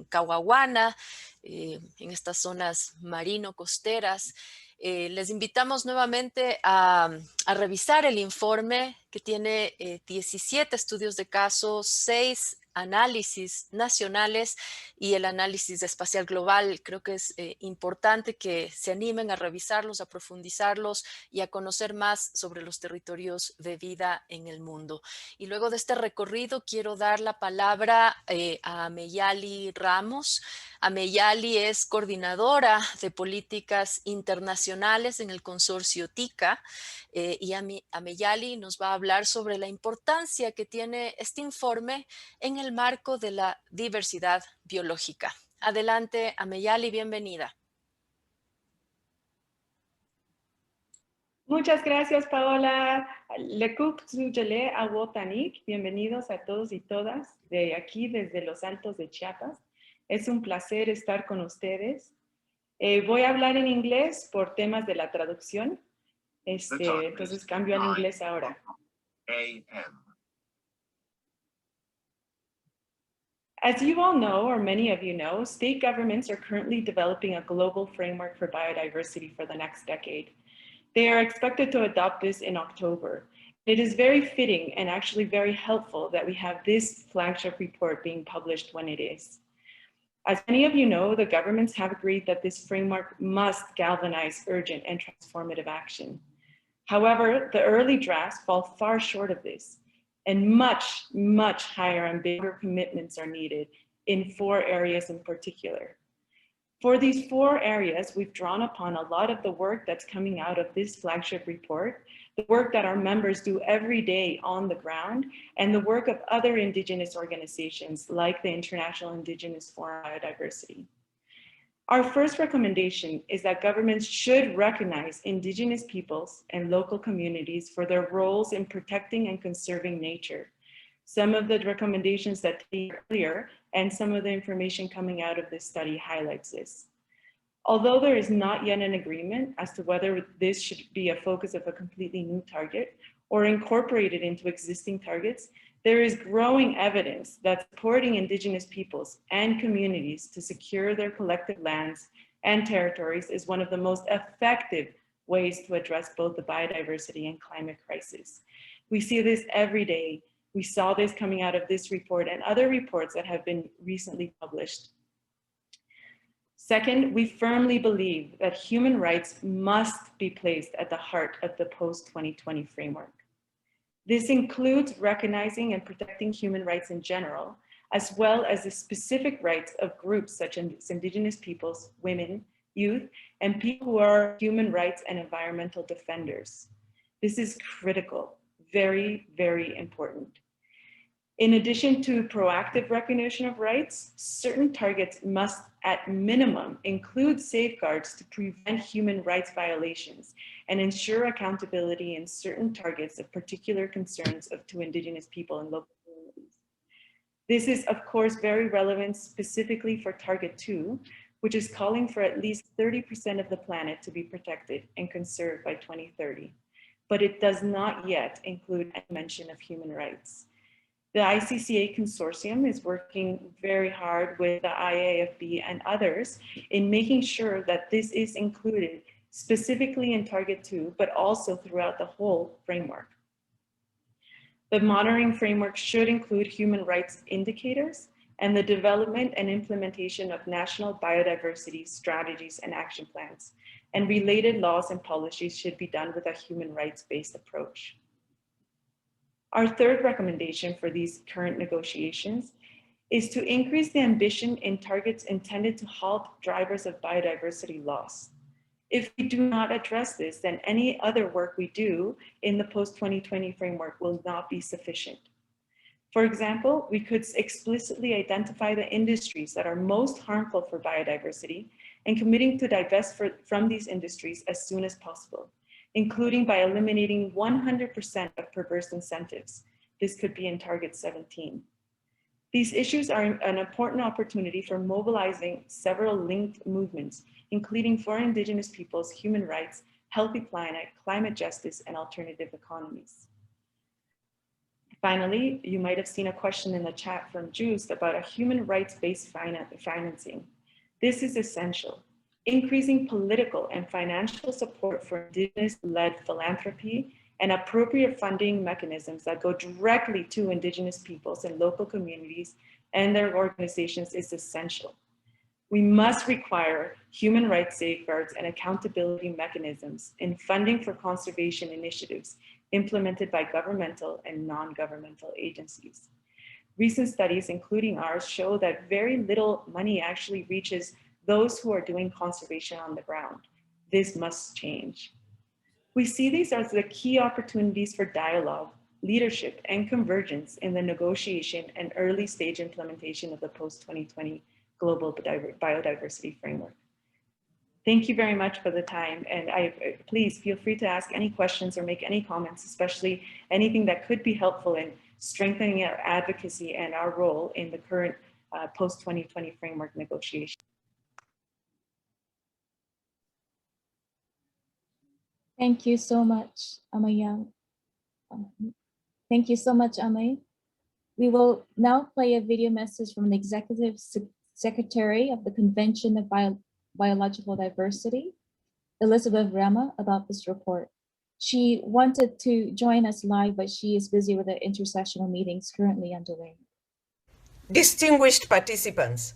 Cahuahuana, en estas zonas marino-costeras, les invitamos nuevamente a revisar el informe que tiene 17 estudios de caso, 6 análisis nacionales y el análisis espacial global. Creo que es importante que se animen a revisarlos, a profundizarlos y a conocer más sobre los territorios de vida en el mundo. Y luego de este recorrido quiero dar la palabra a Meyali Ramos. Ameyali es coordinadora de políticas internacionales en el consorcio ICCA, y Ameyali nos va a hablar sobre la importancia que tiene este informe en el marco de la diversidad biológica. Adelante, Ameyali, bienvenida. Muchas gracias, Paola. Bienvenidos a todos y todas de aquí desde los Altos de Chiapas. Es un placer estar con ustedes. Voy a hablar en inglés por temas de la traducción. Entonces cambio al inglés ahora. As you all know, or many of you know, state governments are currently developing a global framework for biodiversity for the next decade. They are expected to adopt this in October. It is very fitting and actually very helpful that we have this flagship report being published when it is. As many of you know, the governments have agreed that this framework must galvanize urgent and transformative action. However, the early drafts fall far short of this, and much, much higher and bigger commitments are needed in 4 areas in particular. For these 4 areas, we've drawn upon a lot of the work that's coming out of this flagship report, the work that our members do every day on the ground, and the work of other Indigenous organizations like the International Indigenous Forum on Biodiversity. Our first recommendation is that governments should recognize Indigenous peoples and local communities for their roles in protecting and conserving nature. Some of the recommendations that they earlier and some of the information coming out of this study highlights this. Although there is not yet an agreement as to whether this should be a focus of a completely new target or incorporated into existing targets, there is growing evidence that supporting Indigenous peoples and communities to secure their collective lands and territories is one of the most effective ways to address both the biodiversity and climate crisis. We see this every day. We saw this coming out of this report and other reports that have been recently published. Second, we firmly believe that human rights must be placed at the heart of the post-2020 framework. This includes recognizing and protecting human rights in general, as well as the specific rights of groups such as Indigenous peoples, women, youth, and people who are human rights and environmental defenders. This is critical, very, very important. In addition to proactive recognition of rights, certain targets must at minimum include safeguards to prevent human rights violations and ensure accountability in certain targets of particular concerns to Indigenous people and local communities. This is of course very relevant specifically for Target 2, which is calling for at least 30% of the planet to be protected and conserved by 2030. But it does not yet include any mention of human rights. The ICCA Consortium is working very hard with the IAFB and others in making sure that this is included specifically in Target 2, but also throughout the whole framework. The monitoring framework should include human rights indicators and the development and implementation of national biodiversity strategies and action plans, and related laws and policies should be done with a human rights-based approach. Our third recommendation for these current negotiations is to increase the ambition in targets intended to halt drivers of biodiversity loss. If we do not address this, then any other work we do in the post-2020 framework will not be sufficient. For example, we could explicitly identify the industries that are most harmful for biodiversity and committing to divest from these industries as soon as possible, including by eliminating 100% of perverse incentives. This could be in Target 17. These issues are an important opportunity for mobilizing several linked movements, including for Indigenous peoples, human rights, healthy planet, climate justice, and alternative economies. Finally, you might have seen a question in the chat from Juice about a human rights-based financing. This is essential. Increasing political and financial support for Indigenous-led philanthropy and appropriate funding mechanisms that go directly to Indigenous peoples and local communities and their organizations is essential. We must require human rights safeguards and accountability mechanisms in funding for conservation initiatives implemented by governmental and non-governmental agencies. Recent studies, including ours, show that very little money actually reaches those who are doing conservation on the ground. This must change. We see these as the key opportunities for dialogue, leadership, and convergence in the negotiation and early stage implementation of the post-2020 Global Biodiversity Framework. Thank you very much for the time, and please feel free to ask any questions or make any comments, especially anything that could be helpful in strengthening our advocacy and our role in the current post-2020 framework negotiation. Thank you so much, Amaya. Thank you so much, Amay. We will now play a video message from the Executive Secretary of the Convention of Biological Diversity, Elizabeth Rama, about this report. She wanted to join us live, but she is busy with the intersessional meetings currently underway. Distinguished participants,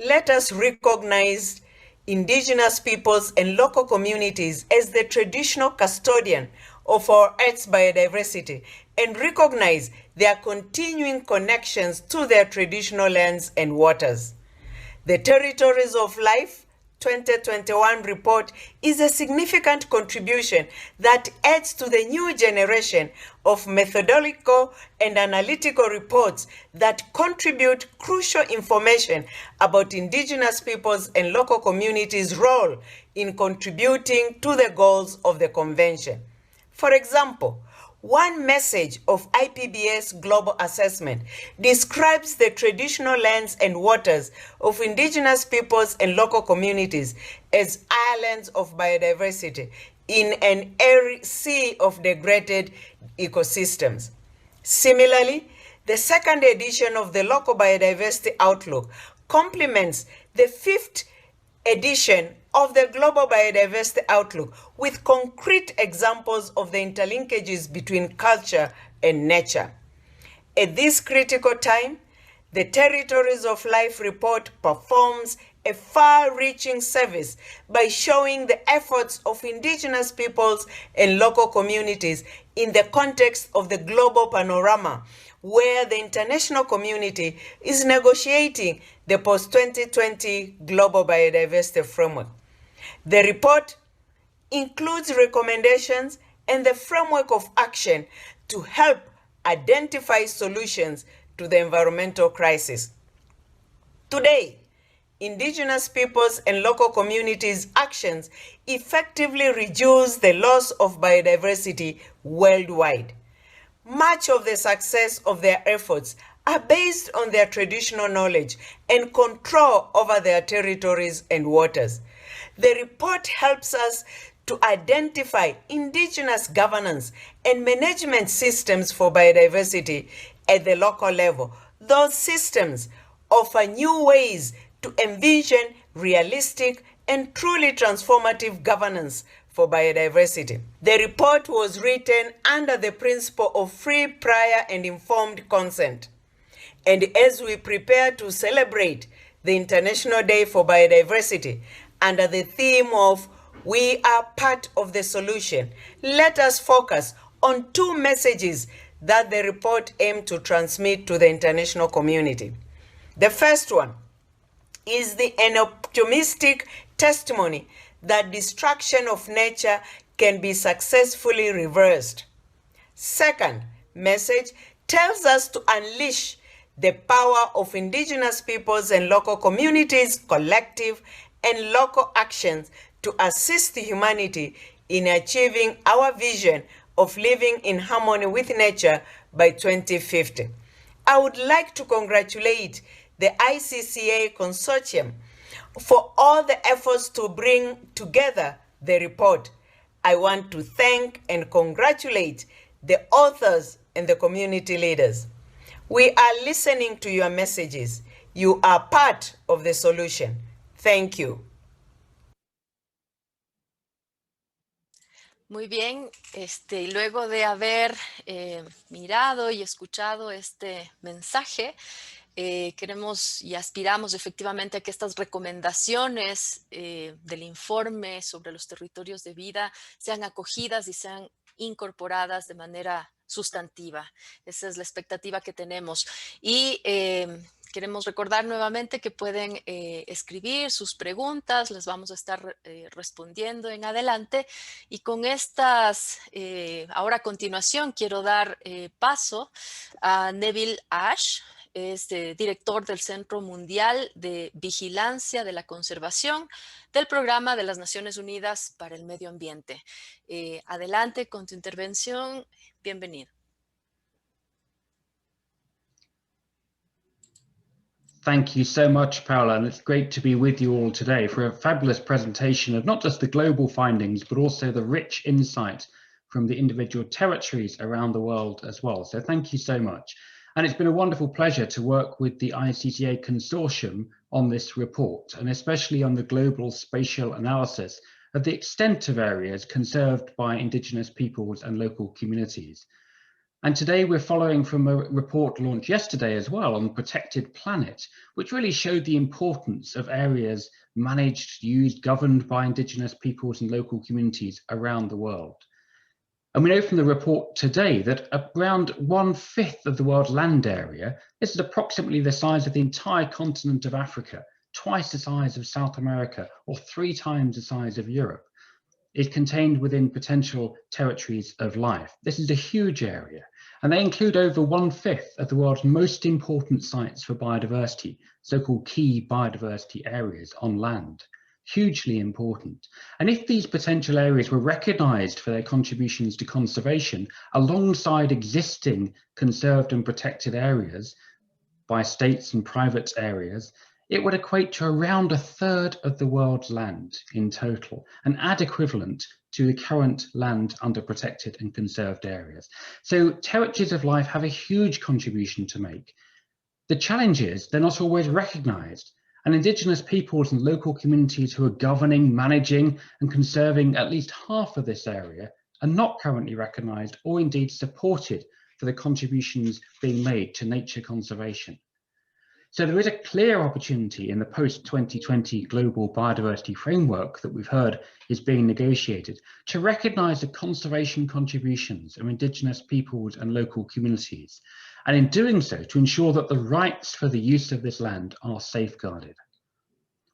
let us recognize Indigenous peoples and local communities as the traditional custodian of our Earth's biodiversity and recognize their continuing connections to their traditional lands and waters. The Territories of Life 2021 report is a significant contribution that adds to the new generation of methodological and analytical reports that contribute crucial information about Indigenous peoples and local communities' role in contributing to the goals of the Convention. For example, One message of IPBS Global Assessment describes the traditional lands and waters of indigenous peoples and local communities as islands of biodiversity in an airy sea of degraded ecosystems. Similarly, the second edition of the Local Biodiversity Outlook complements the fifth edition of the Global Biodiversity Outlook with concrete examples of the interlinkages between culture and nature. At this critical time, the Territories of Life report performs a far-reaching service by showing the efforts of indigenous peoples and local communities in the context of the global panorama, where the international community is negotiating the post-2020 Global Biodiversity Framework. The report includes recommendations and the framework of action to help identify solutions to the environmental crisis. Today, indigenous peoples and local communities' actions effectively reduce the loss of biodiversity worldwide. Much of the success of their efforts are based on their traditional knowledge and control over their territories and waters. The report helps us to identify indigenous governance and management systems for biodiversity at the local level. Those systems offer new ways to envision realistic and truly transformative governance for biodiversity. The report was written under the principle of free, prior, and informed consent. And as we prepare to celebrate the International Day for Biodiversity under the theme of "We are part of the solution," let us focus on two messages that the report aimed to transmit to the international community. The first one is an optimistic testimony that destruction of nature can be successfully reversed. Second message tells us to unleash the power of indigenous peoples and local communities' collective and local actions to assist humanity in achieving our vision of living in harmony with nature by 2050. I would like to congratulate the ICCA Consortium for all the efforts to bring together the report. I want to thank and congratulate the authors and the community leaders. We are listening to your messages. You are part of the solution. Thank you. Muy bien, y luego de haber mirado y escuchado este mensaje, queremos y aspiramos efectivamente a que estas recomendaciones del informe sobre los territorios de vida sean acogidas y sean incorporadas de manera sustantiva. Esa es la expectativa que tenemos. Y queremos recordar nuevamente que pueden escribir sus preguntas, les vamos a estar respondiendo en adelante. Y con estas, ahora a continuación, quiero dar paso a Neville Ash, es director del Centro Mundial de Vigilancia de la Conservación del Programa de las Naciones Unidas para el Medio Ambiente. Adelante con tu intervención. Bienvenido. Thank you so much, Paula, and it's great to be with you all today for a fabulous presentation of not just the global findings, but also the rich insight from the individual territories around the world as well. So thank you so much. And it's been a wonderful pleasure to work with the ICCA Consortium on this report, and especially on the global spatial analysis of the extent of areas conserved by indigenous peoples and local communities. And today we're following from a report launched yesterday as well on Protected Planet, which really showed the importance of areas managed, used, governed by indigenous peoples and local communities around the world. And we know from the report today that around 1/5 of the world land area, this is approximately the size of the entire continent of Africa, twice the size of South America, or 3 times the size of Europe, is contained within potential territories of life. This is a huge area, and they include over 1/5 of the world's most important sites for biodiversity, so-called key biodiversity areas on land. hugely important. And if these potential areas were recognised for their contributions to conservation alongside existing conserved and protected areas by states and private areas, it would equate to around 1/3 of the world's land in total, and add equivalent to the current land under protected and conserved areas. So territories of life have a huge contribution to make. The challenge is they're not always recognised, and Indigenous peoples and local communities who are governing, managing and conserving at least half of this area are not currently recognised or indeed supported for the contributions being made to nature conservation. So there is a clear opportunity in the post-2020 global biodiversity framework that we've heard is being negotiated to recognise the conservation contributions of Indigenous peoples and local communities, and in doing so to ensure that the rights for the use of this land are safeguarded.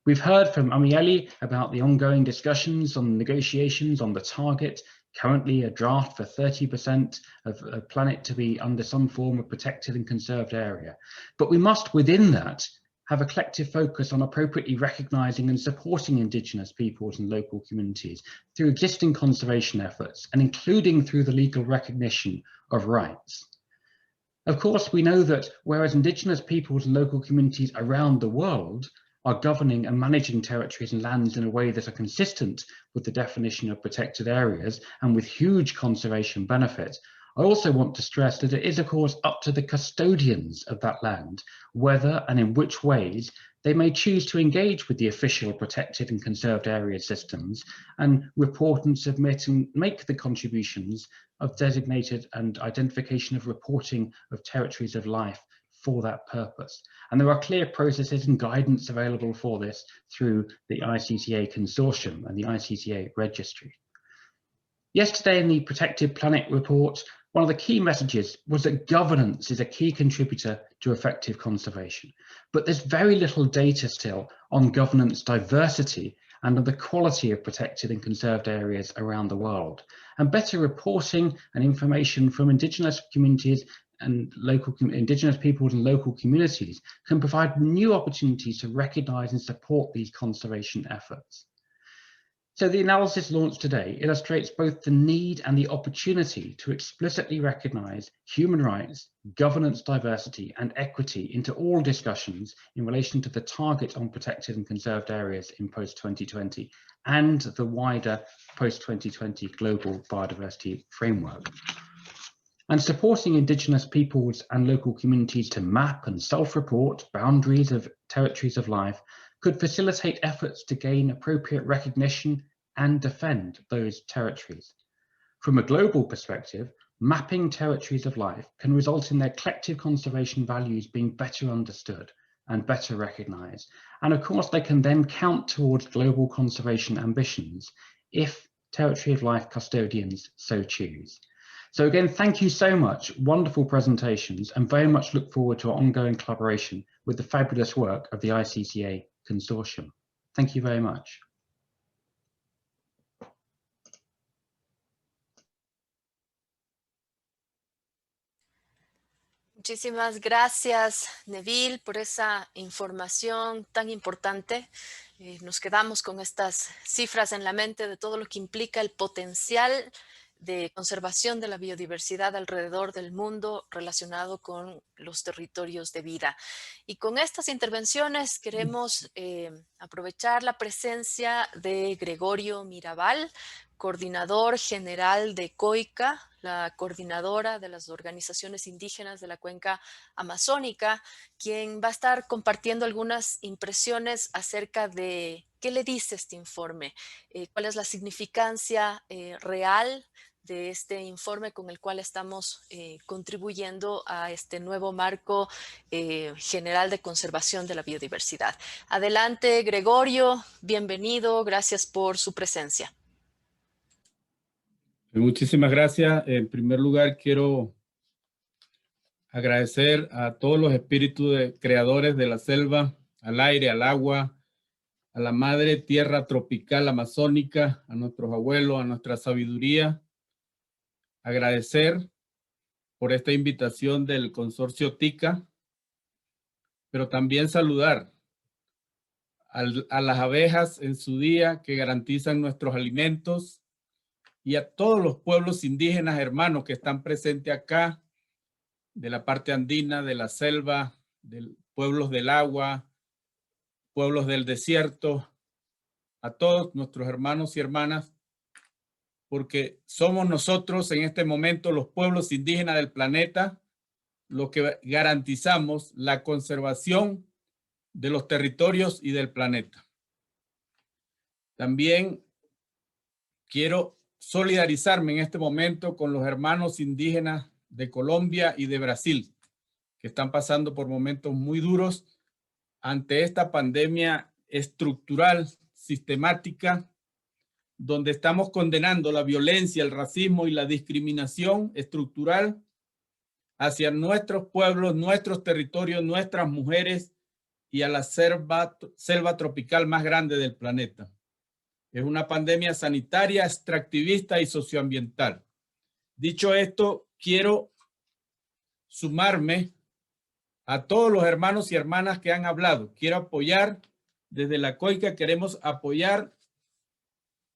We've heard from Amieli about the ongoing discussions on negotiations on the target, currently a draft for 30% of a planet to be under some form of protected and conserved area. But we must, within that, have a collective focus on appropriately recognising and supporting Indigenous peoples and local communities through existing conservation efforts, and including through the legal recognition of rights. Of course, we know that whereas Indigenous peoples and local communities around the world are governing and managing territories and lands in a way that are consistent with the definition of protected areas and with huge conservation benefits, I also want to stress that it is, of course, up to the custodians of that land whether and in which ways they may choose to engage with the official protected and conserved area systems and report and submit and make the contributions of designated and identification of reporting of territories of life for that purpose. And there are clear processes and guidance available for this through the ICCA Consortium and the ICCA Registry. Yesterday in the Protected Planet report, one of the key messages was that governance is a key contributor to effective conservation. But there's very little data still on governance diversity and on the quality of protected and conserved areas around the world. And better reporting and information from Indigenous communities and Indigenous peoples and local communities can provide new opportunities to recognise and support these conservation efforts. So the analysis launched today illustrates both the need and the opportunity to explicitly recognise human rights, governance diversity and equity into all discussions in relation to the target on protected and conserved areas in post-2020 and the wider post-2020 global biodiversity framework. And supporting Indigenous peoples and local communities to map and self-report boundaries of territories of life could facilitate efforts to gain appropriate recognition and defend those territories. From a global perspective, mapping territories of life can result in their collective conservation values being better understood and better recognised. And of course, they can then count towards global conservation ambitions if territory of life custodians so choose. So again, thank you so much. Wonderful presentations, and very much look forward to our ongoing collaboration with the fabulous work of the ICCA Consortium. Thank you very much. Muchísimas gracias, Neville, por esa información tan importante. Nos quedamos con estas cifras en la mente de todo lo que implica el potencial de conservación de la biodiversidad alrededor del mundo relacionado con los territorios de vida. Y con estas intervenciones queremos aprovechar la presencia de Gregorio Mirabal, coordinador general de COICA, la coordinadora de las organizaciones indígenas de la cuenca amazónica, quien va a estar compartiendo algunas impresiones acerca de qué le dice este informe, cuál es la significancia real de este informe con el cual estamos contribuyendo a este nuevo marco general de conservación de la biodiversidad. Adelante, Gregorio, bienvenido, gracias por su presencia. Muchísimas gracias. En primer lugar, quiero agradecer a todos los espíritus creadores de la selva, al aire, al agua, a la madre tierra tropical amazónica, a nuestros abuelos, a nuestra sabiduría. Agradecer por esta invitación del consorcio ICCA, pero también saludar a las abejas en su día que garantizan nuestros alimentos y a todos los pueblos indígenas hermanos que están presentes acá, de la parte andina, de la selva, de pueblos del agua, pueblos del desierto, a todos nuestros hermanos y hermanas, porque somos nosotros en este momento los pueblos indígenas del planeta los que garantizamos la conservación de los territorios y del planeta. También quiero solidarizarme en este momento con los hermanos indígenas de Colombia y de Brasil, que están pasando por momentos muy duros ante esta pandemia estructural, sistemática, donde estamos condenando la violencia, el racismo y la discriminación estructural hacia nuestros pueblos, nuestros territorios, nuestras mujeres y a la selva tropical más grande del planeta. Es una pandemia sanitaria, extractivista y socioambiental. Dicho esto, quiero sumarme a todos los hermanos y hermanas que han hablado. Quiero apoyar, desde la COICA queremos apoyar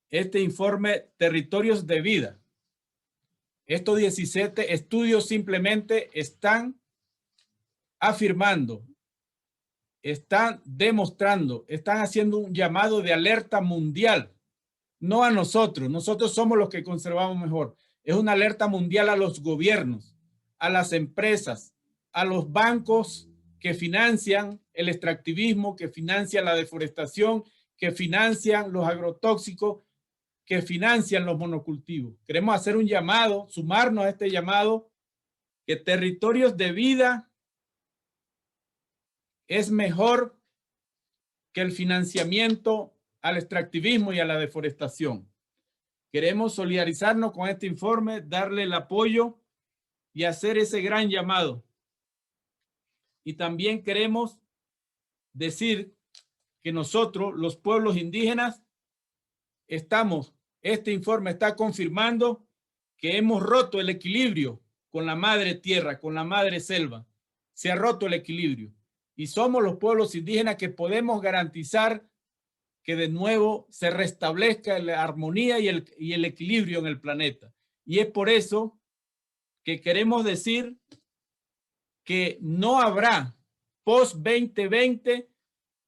este informe Territorios de Vida. Estos 17 estudios simplemente están afirmando, están demostrando, están haciendo un llamado de alerta mundial, no a nosotros. Nosotros somos los que conservamos mejor. Es una alerta mundial a los gobiernos, a las empresas, a los bancos que financian el extractivismo, que financian la deforestación, que financian los agrotóxicos, que financian los monocultivos. Queremos hacer un llamado, sumarnos a este llamado, que Territorios de Vida es mejor que el financiamiento al extractivismo y a la deforestación. Queremos solidarizarnos con este informe, darle el apoyo y hacer ese gran llamado. Y también queremos decir que nosotros, los pueblos indígenas, este informe está confirmando que hemos roto el equilibrio con la madre tierra, con la madre selva. Se ha roto el equilibrio. Y somos los pueblos indígenas que podemos garantizar que de nuevo se restablezca la armonía y el equilibrio en el planeta. Y es por eso que queremos decir que no habrá post-2020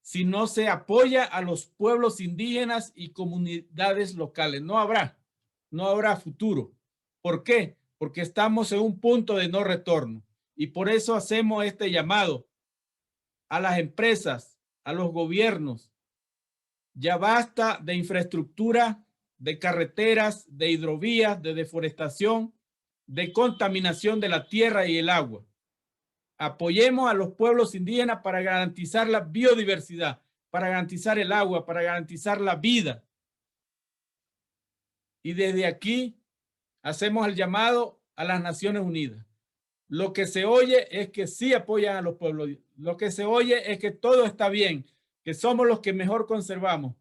si no se apoya a los pueblos indígenas y comunidades locales. No habrá futuro. ¿Por qué? Porque estamos en un punto de no retorno. Y por eso hacemos este llamado a las empresas, a los gobiernos. Ya basta de infraestructura, de carreteras, de hidrovías, de deforestación, de contaminación de la tierra y el agua. Apoyemos a los pueblos indígenas para garantizar la biodiversidad, para garantizar el agua, para garantizar la vida. Y desde aquí hacemos el llamado a las Naciones Unidas. Lo que se oye es que sí apoyan a los pueblos. Lo que se oye es que todo está bien, que somos los que mejor conservamos,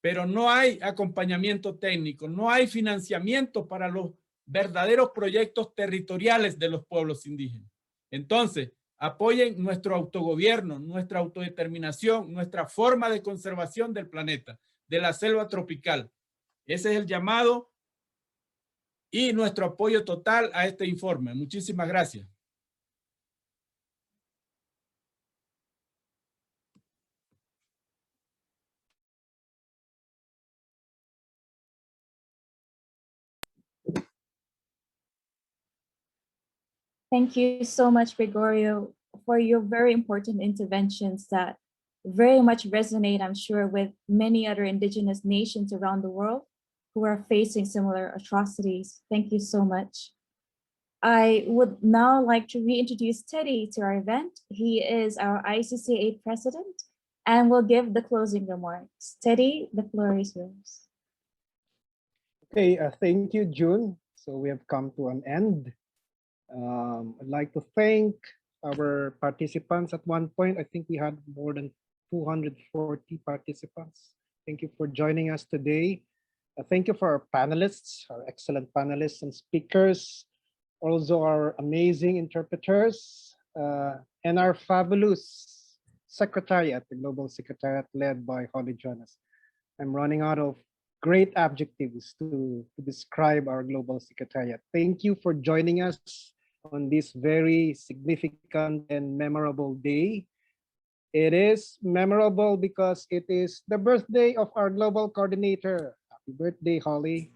pero no hay acompañamiento técnico, no hay financiamiento para los verdaderos proyectos territoriales de los pueblos indígenas. Entonces, apoyen nuestro autogobierno, nuestra autodeterminación, nuestra forma de conservación del planeta, de la selva tropical. Ese es el llamado y nuestro apoyo total a este informe. Muchísimas gracias. Thank you so much, Gregorio, for your very important interventions that very much resonate, I'm sure, with many other indigenous nations around the world who are facing similar atrocities. Thank you so much. I would now like to reintroduce Teddy to our event. He is our ICCA president and will give the closing remarks. Teddy, the floor is yours. Okay, thank you, June. So we have come to an end. I'd like to thank our participants. At one point, I think we had more than 240 participants. Thank you for joining us today. Thank you for our panelists, our excellent panelists and speakers, also our amazing interpreters, and our fabulous Secretariat, the Global Secretariat led by Holly Jonas. I'm running out of great adjectives to describe our Global Secretariat. Thank you for joining us on this very significant and memorable day. It is memorable because it is the birthday of our global coordinator. Happy birthday, Holly.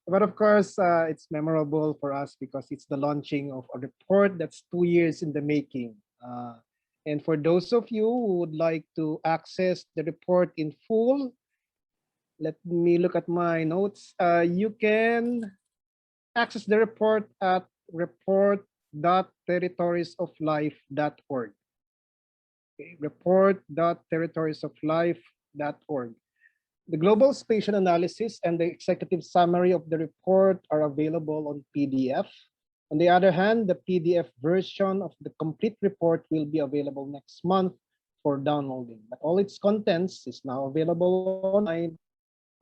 But of course, it's memorable for us because it's the launching of a report that's 2 years in the making. And for those of you who would like to access the report in full, let me look at my notes. You can access the report at report.territoriesoflife.org. Okay, report.territoriesoflife.org. The global spatial analysis and the executive summary of the report are available on PDF. On the other hand, the PDF version of the complete report will be available next month for downloading. But all its contents is now available online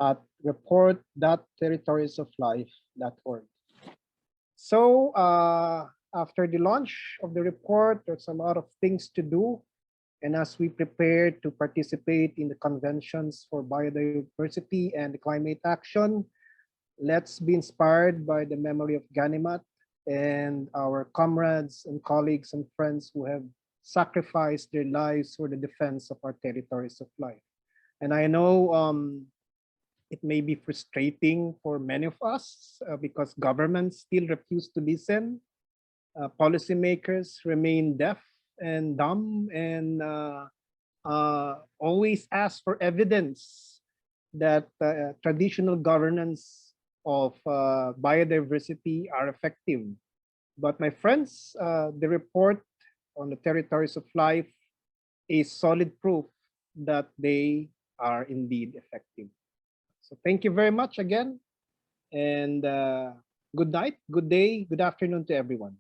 at report.territoriesoflife.org. So after the launch of the report, there's a lot of things to do. And as we prepare to participate in the conventions for biodiversity and the climate action, let's be inspired by the memory of Ganimat and our comrades and colleagues and friends who have sacrificed their lives for the defense of our territories of life. And I know it may be frustrating for many of us because governments still refuse to listen. Policymakers remain deaf and dumb and always ask for evidence that traditional governance of biodiversity are effective. But my friends, the report on the territories of life is solid proof that they are indeed effective. So thank you very much again, and good night, good day, good afternoon to everyone.